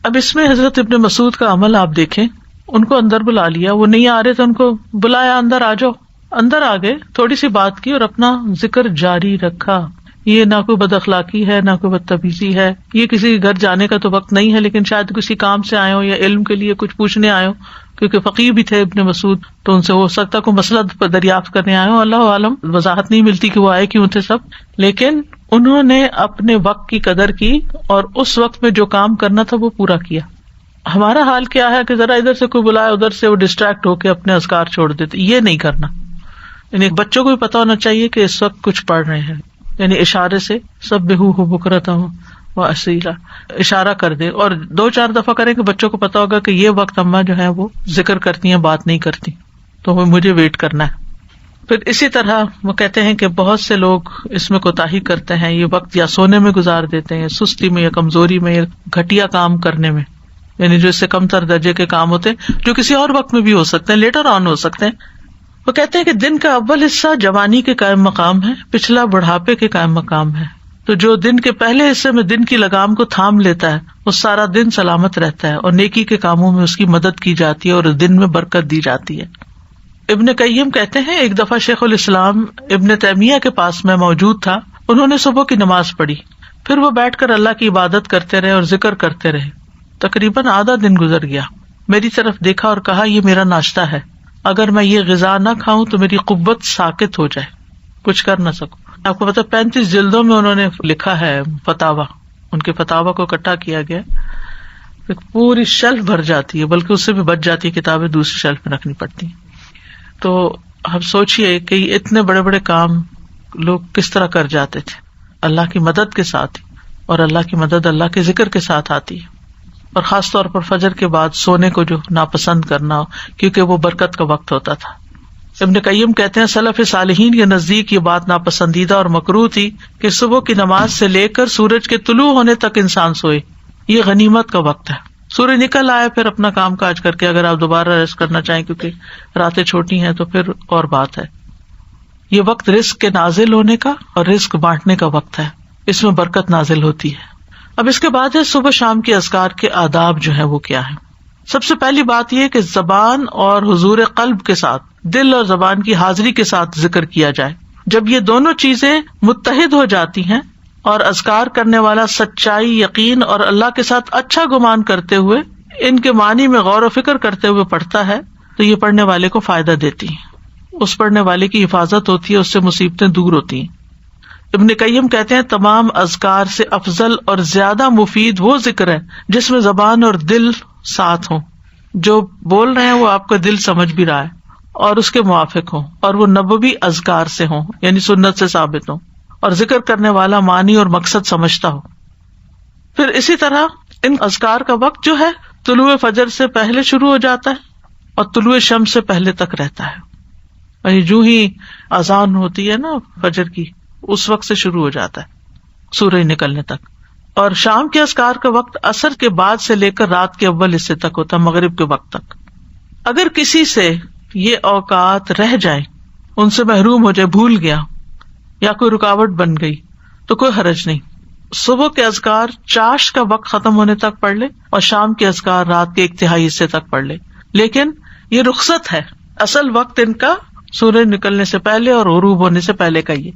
اب اس میں حضرت ابن مسعود کا عمل آپ دیکھیں. ان کو اندر بلا لیا, وہ نہیں آ رہے تو ان کو بلایا اندر آ جاؤ. اندر آ گئے, تھوڑی سی بات کی اور اپنا ذکر جاری رکھا. یہ نہ کوئی بد اخلاقی ہے نہ کوئی بدتمیزی ہے, یہ کسی کے گھر جانے کا تو وقت نہیں ہے, لیکن شاید کسی کام سے آئے ہو یا علم کے لیے کچھ پوچھنے آئے ہو, کیونکہ فقیہ بھی تھے ابن مسعود, تو ان سے ہو سکتا کوئی مسئلہ دریافت کرنے آئے ہو. اللہ عالم, وضاحت نہیں ملتی کہ وہ آئے کیوں تھے سب, لیکن انہوں نے اپنے وقت کی قدر کی اور اس وقت میں جو کام کرنا تھا وہ پورا کیا. ہمارا حال کیا ہے کہ ذرا ادھر سے کوئی بلایا, ادھر سے وہ ڈسٹریکٹ ہو کے اپنے اذکار چھوڑ دیتے. یہ نہیں کرنا. یعنی بچوں کو بھی پتا ہونا چاہیے کہ اس وقت کچھ پڑھ رہے ہیں, یعنی اشارے سے سبحوہ بکرۃ واصیلا اشارہ کر دے, اور 2-4 دفعہ کریں کہ بچوں کو پتا ہوگا کہ یہ وقت اماں جو ہے وہ ذکر کرتی ہیں, بات نہیں کرتی, تو مجھے ویٹ کرنا ہے. پھر اسی طرح وہ کہتے ہیں کہ بہت سے لوگ اس میں کوتاہی کرتے ہیں, یہ وقت یا سونے میں گزار دیتے ہیں, سستی میں یا کمزوری میں یا گھٹیا کام کرنے میں, یعنی جو اس سے کم تر درجے کے کام ہوتے ہیں جو کسی اور وقت میں بھی ہو سکتے ہیں, لیٹر آن ہو سکتے ہیں. وہ کہتے ہیں کہ دن کا اول حصہ جوانی کے قائم مقام ہے, پچھلا بڑھاپے کے قائم مقام ہے. تو جو دن کے پہلے حصے میں دن کی لگام کو تھام لیتا ہے وہ سارا دن سلامت رہتا ہے اور نیکی کے کاموں میں اس کی مدد کی جاتی ہے اور دن میں برکت دی جاتی ہے. ابن قیم کہتے ہیں ایک دفعہ شیخ الاسلام ابن تیمیہ کے پاس میں موجود تھا. انہوں نے صبح کی نماز پڑھی, پھر وہ بیٹھ کر اللہ کی عبادت کرتے رہے اور ذکر کرتے رہے. تقریباً آدھا دن گزر گیا. میری طرف دیکھا اور کہا یہ میرا ناشتہ ہے, اگر میں یہ غذا نہ کھاؤں تو میری قوت ساکت ہو جائے, کچھ کر نہ سکوں. آپ کو پتا 35 جلدوں میں انہوں نے لکھا ہے فتاوا, ان کے فتاوا کو اکٹھا کیا گیا, پوری شیلف بھر جاتی ہے, بلکہ اس سے بھی بچ جاتی ہے, کتابیں دوسری شیلف میں رکھنی پڑتی ہیں. تو ہم سوچئے کہ اتنے بڑے بڑے کام لوگ کس طرح کر جاتے تھے اللہ کی مدد کے ساتھ, اور اللہ کی مدد اللہ کے ذکر کے ساتھ آتی ہے, اور خاص طور پر فجر کے بعد سونے کو جو ناپسند کرنا, کیونکہ وہ برکت کا وقت ہوتا تھا. ابن قیم کہتے ہیں سلف صالحین کے نزدیک یہ بات ناپسندیدہ اور مکروہ تھی کہ صبح کی نماز سے لے کر سورج کے طلوع ہونے تک انسان سوئے. یہ غنیمت کا وقت ہے. سورج نکل آئے پھر اپنا کام کاج کر کے اگر آپ دوبارہ ریسٹ کرنا چاہیں کیونکہ راتیں چھوٹی ہیں تو پھر اور بات ہے. یہ وقت رزق کے نازل ہونے کا اور رزق بانٹنے کا وقت ہے، اس میں برکت نازل ہوتی ہے. اب اس کے بعد ہے صبح شام کے اذکار کے آداب جو ہے وہ کیا ہے. سب سے پہلی بات یہ کہ زبان اور حضور قلب کے ساتھ، دل اور زبان کی حاضری کے ساتھ ذکر کیا جائے. جب یہ دونوں چیزیں متحد ہو جاتی ہیں اور اذکار کرنے والا سچائی، یقین اور اللہ کے ساتھ اچھا گمان کرتے ہوئے ان کے معنی میں غور و فکر کرتے ہوئے پڑھتا ہے تو یہ پڑھنے والے کو فائدہ دیتی ہیں، اس پڑھنے والے کی حفاظت ہوتی ہے، اس سے مصیبتیں دور ہوتی ہیں. ابن قیم کہتے ہیں تمام اذکار سے افضل اور زیادہ مفید وہ ذکر ہے جس میں زبان اور دل ساتھ ہوں، جو بول رہے ہیں وہ آپ کا دل سمجھ بھی رہا ہے اور اس کے موافق ہوں، اور وہ نبوی اذکار سے ہوں یعنی سنت سے ثابت ہوں، اور ذکر کرنے والا معنی اور مقصد سمجھتا ہو. پھر اسی طرح ان اذکار کا وقت جو ہے طلوع فجر سے پہلے شروع ہو جاتا ہے اور طلوع شمس سے پہلے تک رہتا ہے، یعنی جو ہی اذان ہوتی ہے نا فجر کی اس وقت سے شروع ہو جاتا ہے سورج نکلنے تک. اور شام کے اذکار کا وقت عصر کے بعد سے لے کر رات کے اول حصے تک ہوتا ہے، مغرب کے وقت تک. اگر کسی سے یہ اوقات رہ جائیں، ان سے محروم ہو جائے، بھول گیا یا کوئی رکاوٹ بن گئی تو کوئی حرج نہیں. صبح کے اذکار چاش کا وقت ختم ہونے تک پڑھ لے اور شام کے اذکار رات کے 1/3 حصے تک پڑھ لے، لیکن یہ رخصت ہے، اصل وقت ان کا سورج نکلنے سے پہلے اور غروب ہونے سے پہلے کا. یہ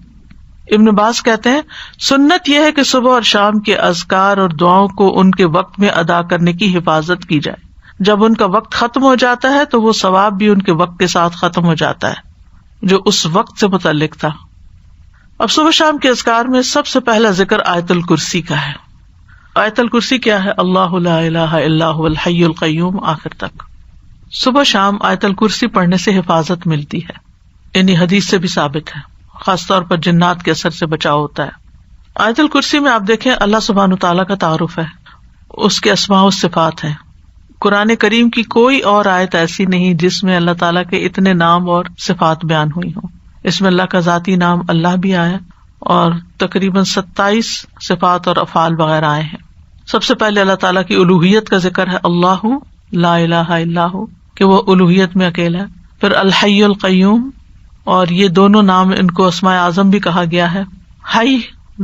ابن باز کہتے ہیں سنت یہ ہے کہ صبح اور شام کے اذکار اور دعاؤں کو ان کے وقت میں ادا کرنے کی حفاظت کی جائے. جب ان کا وقت ختم ہو جاتا ہے تو وہ ثواب بھی ان کے وقت کے ساتھ ختم ہو جاتا ہے جو اس وقت سے متعلق تھا. اب صبح شام کے اذکار میں سب سے پہلا ذکر آیت الکرسی کا ہے. آیت الکرسی کیا ہے؟ اللہ لا الہ الا هو الحی القیوم آخر تک. صبح شام آیت الکرسی پڑھنے سے حفاظت ملتی ہے، یعنی حدیث سے بھی ثابت ہے، خاص طور پر جنات کے اثر سے بچاؤ ہوتا ہے. آیت الکرسی میں آپ دیکھیں اللہ سبحانہ تعالیٰ کا تعارف ہے، اس کے اسماء و صفات ہیں. قرآن کریم کی کوئی اور آیت ایسی نہیں جس میں اللہ تعالیٰ کے اتنے نام اور صفات بیان ہوئی ہوں. اس میں اللہ کا ذاتی نام اللہ بھی آیا اور تقریباً 27 صفات اور افعال وغیرہ آئے ہیں. سب سے پہلے اللہ تعالیٰ کی الوہیت کا ذکر ہے، اللہ لا الہ الا ہو، کہ وہ الوہیت میں اکیلا ہے. پھر الحی القیوم، اور یہ دونوں نام ان کو اسماء اعظم بھی کہا گیا ہے. حی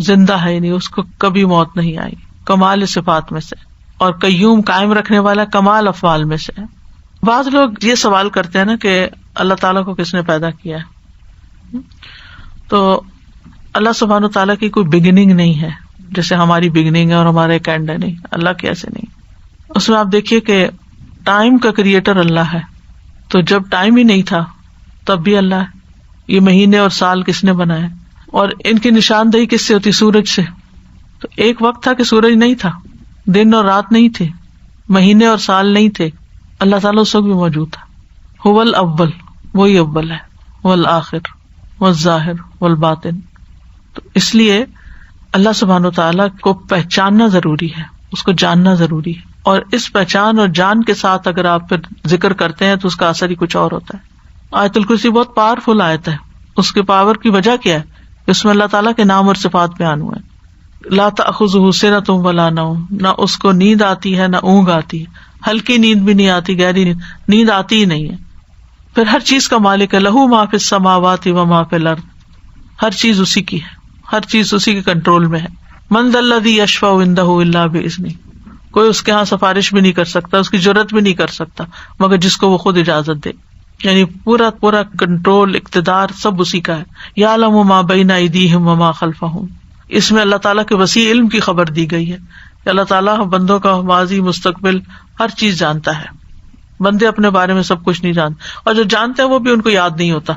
زندہ ہے، نہیں اس کو کبھی موت نہیں آئی، کمال صفات میں سے، اور قیوم قائم رکھنے والا کمال افعال میں سے. بعض لوگ یہ سوال کرتے ہیں نا کہ اللہ تعالیٰ کو کس نے پیدا کیا ہے؟ تو اللہ سبحانہ تعالیٰ کی کوئی بگننگ نہیں ہے جیسے ہماری بگننگ ہے اور ہمارا ایک اینڈ ہے، نہیں، اللہ کی ایسے نہیں. اس میں آپ دیکھیے کہ ٹائم کا کریٹر اللہ ہے، تو جب ٹائم ہی نہیں تھا تب بھی اللہ ہے. یہ مہینے اور سال کس نے بنائے اور ان کی نشاندہی کس سے ہوتی؟ سورج سے. تو ایک وقت تھا کہ سورج نہیں تھا، دن اور رات نہیں تھے، مہینے اور سال نہیں تھے، اللہ تعالیٰ اس وقت بھی موجود تھا. هو الاول، وہی اول ہے، والآخر والظاہر والباطن. تو اس لیے اللہ سبحانہ وتعالیٰ کو پہچاننا ضروری ہے، اس کو جاننا ضروری ہے، اور اس پہچان اور جان کے ساتھ اگر آپ پھر ذکر کرتے ہیں تو اس کا اثر ہی کچھ اور ہوتا ہے. آیت الکرسی بہت پاورفل آیت ہے. اس کے پاور کی وجہ کیا ہے؟ اس میں اللہ تعالیٰ کے نام اور صفات بیان ہوئے ہیں. لا تأخذہ سنۃ ولا نوم، نہ اس کو نیند آتی ہے نہ اونگ آتی ہے، ہلکی نیند بھی نہیں آتی، گہری نیند آتی ہی نہیں ہے. پھر ہر چیز کا مالک ہے، لہو ما فی السماوات و ما فی الارض، ہر چیز اسی کی ہے، ہر چیز اسی کے کنٹرول میں ہے. من ذا الذی یشفع عندہ الا باذنہ، کوئی اس کے ہاں سفارش بھی نہیں کر سکتا، اس کی جرات بھی نہیں کر سکتا مگر جس کو وہ خود اجازت دے. یعنی پورا کنٹرول، اقتدار سب اسی کا ہے. یعلم ما بین ایدیہم وما خلفہم، اس میں اللہ تعالیٰ کے وسیع علم کی خبر دی گئی ہے کہ اللہ تعالیٰ بندوں کا ماضی مستقبل ہر چیز جانتا ہے. بندے اپنے بارے میں سب کچھ نہیں جانتے، اور جو جانتے ہیں وہ بھی ان کو یاد نہیں ہوتا.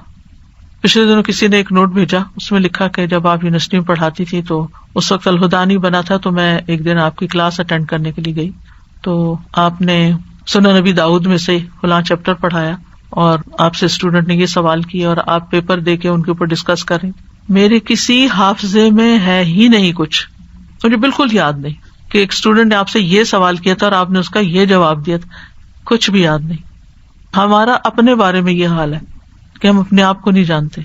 پچھلے دنوں کسی نے ایک نوٹ بھیجا، اس میں لکھا کہ جب آپ یونیورسٹی میں پڑھاتی تھی تو اس وقت الہدیٰ نہیں بنا تھا، تو میں ایک دن آپ کی کلاس اٹینڈ کرنے کے لیے گئی، تو آپ نے سنن نبی داؤد میں سے فلاں چیپٹر پڑھایا اور آپ سے اسٹوڈنٹ نے یہ سوال کیا اور آپ پیپر دے کے ان کے اوپر ڈسکس کریں. میرے کسی حافظے میں ہے ہی نہیں کچھ، مجھے بالکل یاد نہیں کہ ایک اسٹوڈنٹ نے آپ سے یہ سوال کیا تھا اور آپ نے اس کا یہ جواب دیا تھا، کچھ بھی یاد نہیں. ہمارا اپنے بارے میں یہ حال ہے کہ ہم اپنے آپ کو نہیں جانتے.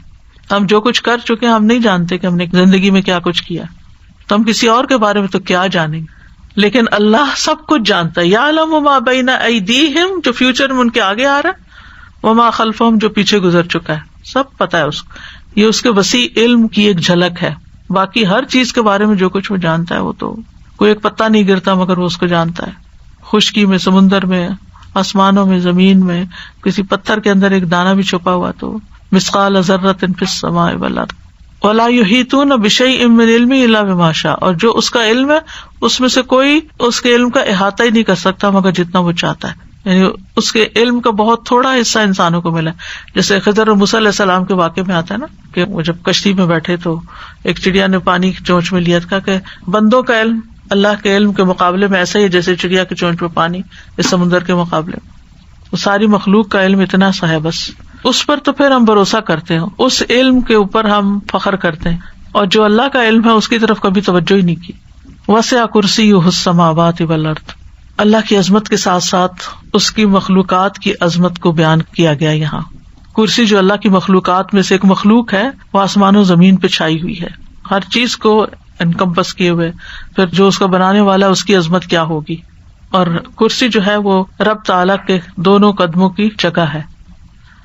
ہم جو کچھ کر چکے ہیں ہم نہیں جانتے کہ ہم نے زندگی میں کیا کچھ کیا، تو ہم کسی اور کے بارے میں تو کیا جانیں گے. لیکن اللہ سب کچھ جانتا ہے. یعلم ما بین ایدیہم جو فیوچر میں ان کے آگے آ رہا ہے، وما خلفہم جو پیچھے گزر چکا ہے، سب پتا ہے اس کو. یہ اس کے وسیع علم کی ایک جھلک ہے. باقی ہر چیز کے بارے میں جو کچھ وہ جانتا ہے وہ تو کوئی ایک پتا نہیں گرتا مگر وہ اس کو جانتا ہے. خشکی میں، سمندر میں، آسمانوں میں، زمین میں، کسی پتھر کے اندر ایک دانہ بھی چھپا ہوا تو مثقال ذرۃ فی السماء والارض ولا یحیطون بشیء من علمہ الا بما شاء. اور جو اس کا علم ہے اس میں سے کوئی اس کے علم کا احاطہ ہی نہیں کر سکتا مگر جتنا وہ چاہتا ہے. یعنی اس کے علم کا بہت تھوڑا حصہ انسانوں کو ملا. جیسے خضر اور موسیٰ علیہ السلام کے واقعے میں آتا ہے نا کہ وہ جب کشتی میں بیٹھے تو ایک چڑیا نے پانی کی چونچ میں لیا تھا کہ بندوں کا علم اللہ کے علم کے مقابلے میں ایسا ہی ہے جیسے چڑیا کی چونچ میں پانی اس سمندر کے مقابلے میں. وہ ساری مخلوق کا علم اتنا سا ہے، بس اس پر تو پھر ہم بھروسہ کرتے ہیں، اس علم کے اوپر ہم فخر کرتے ہیں. اور جو اللہ کا علم ہے اس کی طرف کبھی توجہ ہی نہیں کی. وسع کرسیہ السماوات والارض. اللہ کی عظمت کے ساتھ ساتھ اس کی مخلوقات کی عظمت کو بیان کیا گیا. یہاں کرسی جو اللہ کی مخلوقات میں سے ایک مخلوق ہے وہ آسمان و زمین پہ چھائی ہوئی ہے، ہر چیز کو انکمپس کیے ہوئے. پھر جو اس کا بنانے والا ہے اس کی عظمت کیا ہوگی. اور کرسی جو ہے وہ رب تعالیٰ کے دونوں قدموں کی جگہ ہے.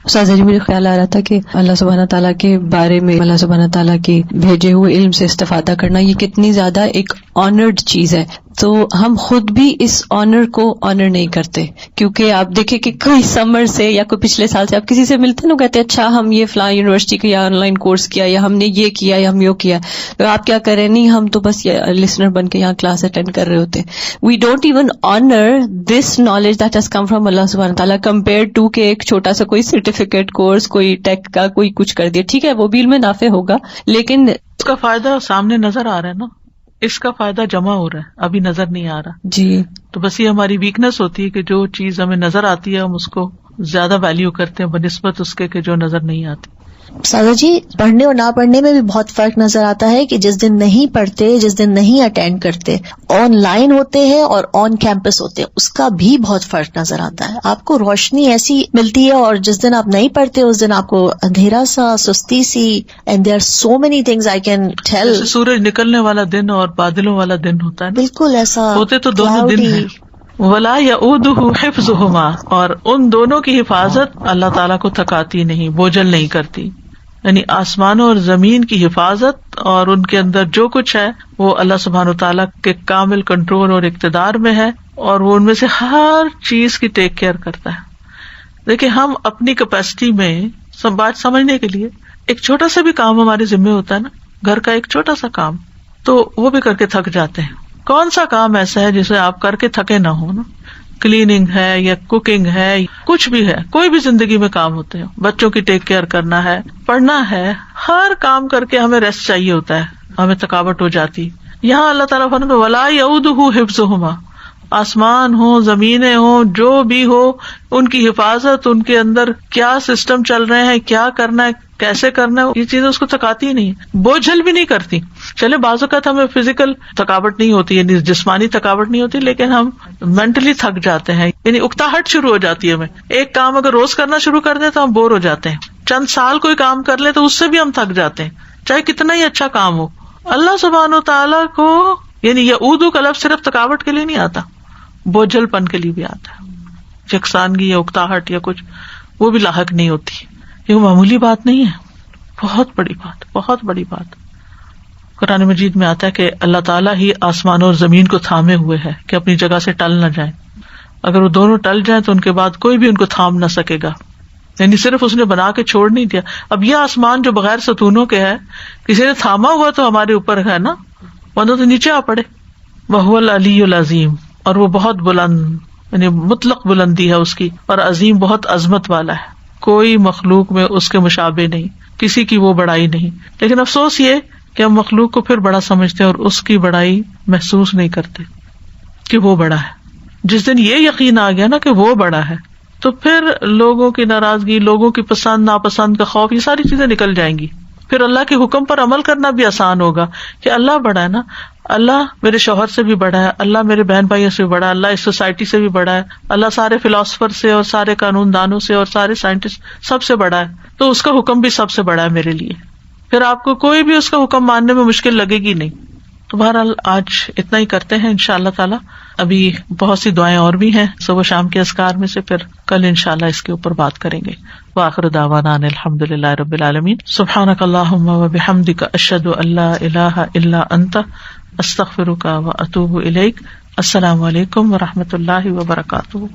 استاذ جی مجھے خیال آ رہا تھا کہ اللہ سبحانہ تعالیٰ کے بارے میں اللہ سبحانہ تعالیٰ کے بھیجے ہوئے علم سے استفادہ کرنا یہ کتنی زیادہ ایک آنرڈ چیز ہے. تو ہم خود بھی اس آنر کو آنر نہیں کرتے، کیونکہ آپ دیکھیں کہ کوئی سمر سے یا کوئی پچھلے سال سے آپ کسی سے ملتے ہیں نا، کہتے ہیں اچھا ہم یہ فلاں یونیورسٹی کا یا آن لائن کورس کیا یا ہم نے یہ کیا یا ہم یہ کیا. تو آپ کیا کریں؟ نہیں، ہم تو بس لسنر بن کے یہاں کلاس اٹینڈ کر رہے ہوتے. We don't even honour this knowledge that has come from اللہ سبحانہ تعالیٰ کمپیئر ٹو کہ ایک چھوٹا سا کوئی سرٹیفکیٹ کورس، کوئی ٹیک کا کوئی کچھ کر دیا. ٹھیک ہے وہ بھی علم نافع ہوگا لیکن اس کا فائدہ سامنے نظر آ رہا ہے نا، اس کا فائدہ جمع ہو رہا ہے، ابھی نظر نہیں آ رہا. جی تو بس یہ ہماری ویکنیس ہوتی ہے کہ جو چیز ہمیں نظر آتی ہے ہم اس کو زیادہ ویلیو کرتے ہیں بنسبت اس کے کہ جو نظر نہیں آتی. سادہ جی پڑھنے اور نہ پڑھنے میں بھی بہت فرق نظر آتا ہے کہ جس دن نہیں پڑھتے، جس دن نہیں اٹینڈ کرتے، آن لائن ہوتے ہیں اور آن کیمپس ہوتے ہیں، اس کا بھی بہت فرق نظر آتا ہے. آپ کو روشنی ایسی ملتی ہے اور جس دن آپ نہیں پڑھتے اس دن آپ کو اندھیرا سا، سستی سی. And there are so many things I can tell. سورج نکلنے والا دن اور بادلوں والا دن ہوتا ہے نا، بالکل ایسا ہوتے تو دونوں دن ہیں. ولا یعودہ حفظہما، اور ان دونوں کی حفاظت اللہ تعالیٰ کو تھکاتی نہیں، بوجھل نہیں کرتی. یعنی آسمانوں اور زمین کی حفاظت اور ان کے اندر جو کچھ ہے وہ اللہ سبحانہ وتعالیٰ کے کامل کنٹرول اور اقتدار میں ہے، اور وہ ان میں سے ہر چیز کی ٹیک کیئر کرتا ہے. دیکھیں ہم اپنی کیپیسٹی میں سب بات سمجھنے کے لیے ایک چھوٹا سا بھی کام ہمارے ذمہ ہوتا ہے نا، گھر کا ایک چھوٹا سا کام، تو وہ بھی کر کے تھک جاتے ہیں. کون سا کام ایسا ہے جسے آپ کر کے تھکے نہ ہو نا؟ کلیننگ ہے یا کوکنگ ہے، کچھ بھی ہے، کوئی بھی زندگی میں کام ہوتے ہیں. بچوں کی ٹیک کیئر کرنا ہے، پڑھنا ہے، ہر کام کر کے ہمیں ریسٹ چاہیے ہوتا ہے، ہمیں تھکاوٹ ہو جاتی. یہاں اللہ تعالیٰ فرماتا ہے ولا یعودہ حفظہما، آسمان ہو، زمینیں ہو، جو بھی ہو، ان کی حفاظت، ان کے اندر کیا سسٹم چل رہے ہیں، کیا کرنا ہے، کیسے کرنا ہے، یہ چیزیں اس کو تھکاتی نہیں، بوجھل بھی نہیں کرتی. چلے بعض اوقات ہمیں فزیکل تھکاوٹ نہیں ہوتی، یعنی جسمانی تھکاوٹ نہیں ہوتی، لیکن ہم مینٹلی تھک جاتے ہیں، یعنی اکتاہٹ شروع ہو جاتی ہے ہمیں. ایک کام اگر روز کرنا شروع کر دیں تو ہم بور ہو جاتے ہیں. چند سال کوئی کام کر لیں تو اس سے بھی ہم تھک جاتے ہیں، چاہے کتنا ہی اچھا کام ہو. اللہ سبحانہ وتعالیٰ کو یعنی یعودو کا لفظ صرف تھکاوٹ کے لیے نہیں آتا، بوجھل پن کے لیے بھی آتا ہے. یکسانگی یا اکتاہٹ یا کچھ وہ بھی لاحق نہیں ہوتی. یہ معمولی بات نہیں ہے، بہت بڑی بات، بہت بڑی بات. قرآن مجید میں آتا ہے کہ اللہ تعالیٰ ہی آسمان اور زمین کو تھامے ہوئے ہے کہ اپنی جگہ سے ٹل نہ جائیں. اگر وہ دونوں ٹل جائیں تو ان کے بعد کوئی بھی ان کو تھام نہ سکے گا. یعنی صرف اس نے بنا کے چھوڑ نہیں دیا. اب یہ آسمان جو بغیر ستونوں کے ہے، کسی نے تھاما ہوا تو ہمارے اوپر ہے نا، ورنہ تو نیچے آ پڑے. وہو العلی العظیم، اور وہ بہت بلند، یعنی مطلق بلندی ہے اس کی، اور عظیم بہت عظمت والا ہے. کوئی مخلوق میں اس کے مشابہ نہیں، کسی کی وہ بڑائی نہیں. لیکن افسوس یہ کہ ہم مخلوق کو پھر بڑا سمجھتے ہیں اور اس کی بڑائی محسوس نہیں کرتے کہ وہ بڑا ہے. جس دن یہ یقین آ گیا نا کہ وہ بڑا ہے تو پھر لوگوں کی ناراضگی، لوگوں کی پسند ناپسند کا خوف، یہ ساری چیزیں نکل جائیں گی. پھر اللہ کے حکم پر عمل کرنا بھی آسان ہوگا کہ اللہ بڑا ہے نا، اللہ میرے شوہر سے بھی بڑا ہے، اللہ میرے بہن بھائیوں سے بھی بڑا ہے، اللہ اس سوسائٹی سے بھی بڑا ہے، اللہ سارے فلاسفر سے اور سارے قانون دانوں سے اور سارے سائنٹسٹ سب سے بڑا ہے، تو اس کا حکم بھی سب سے بڑا ہے میرے لیے. پھر آپ کو کوئی بھی اس کا حکم ماننے میں مشکل لگے گی نہیں. تو بہرحال آج اتنا ہی کرتے ہیں انشاءاللہ تعالی. ابھی بہت سی دعائیں اور بھی ہیں صبح شام کے اذکار میں سے، پھر کل انشاءاللہ اس کے اوپر بات کریں گے. وآخر دعوانا ان الحمدللہ رب العالمین. سبحانک اللہم وبحمدک، اشہد ان لا الہ الا انت، استغفرک واتوب الیک. السلام علیکم ورحمۃ اللہ وبرکاتہ.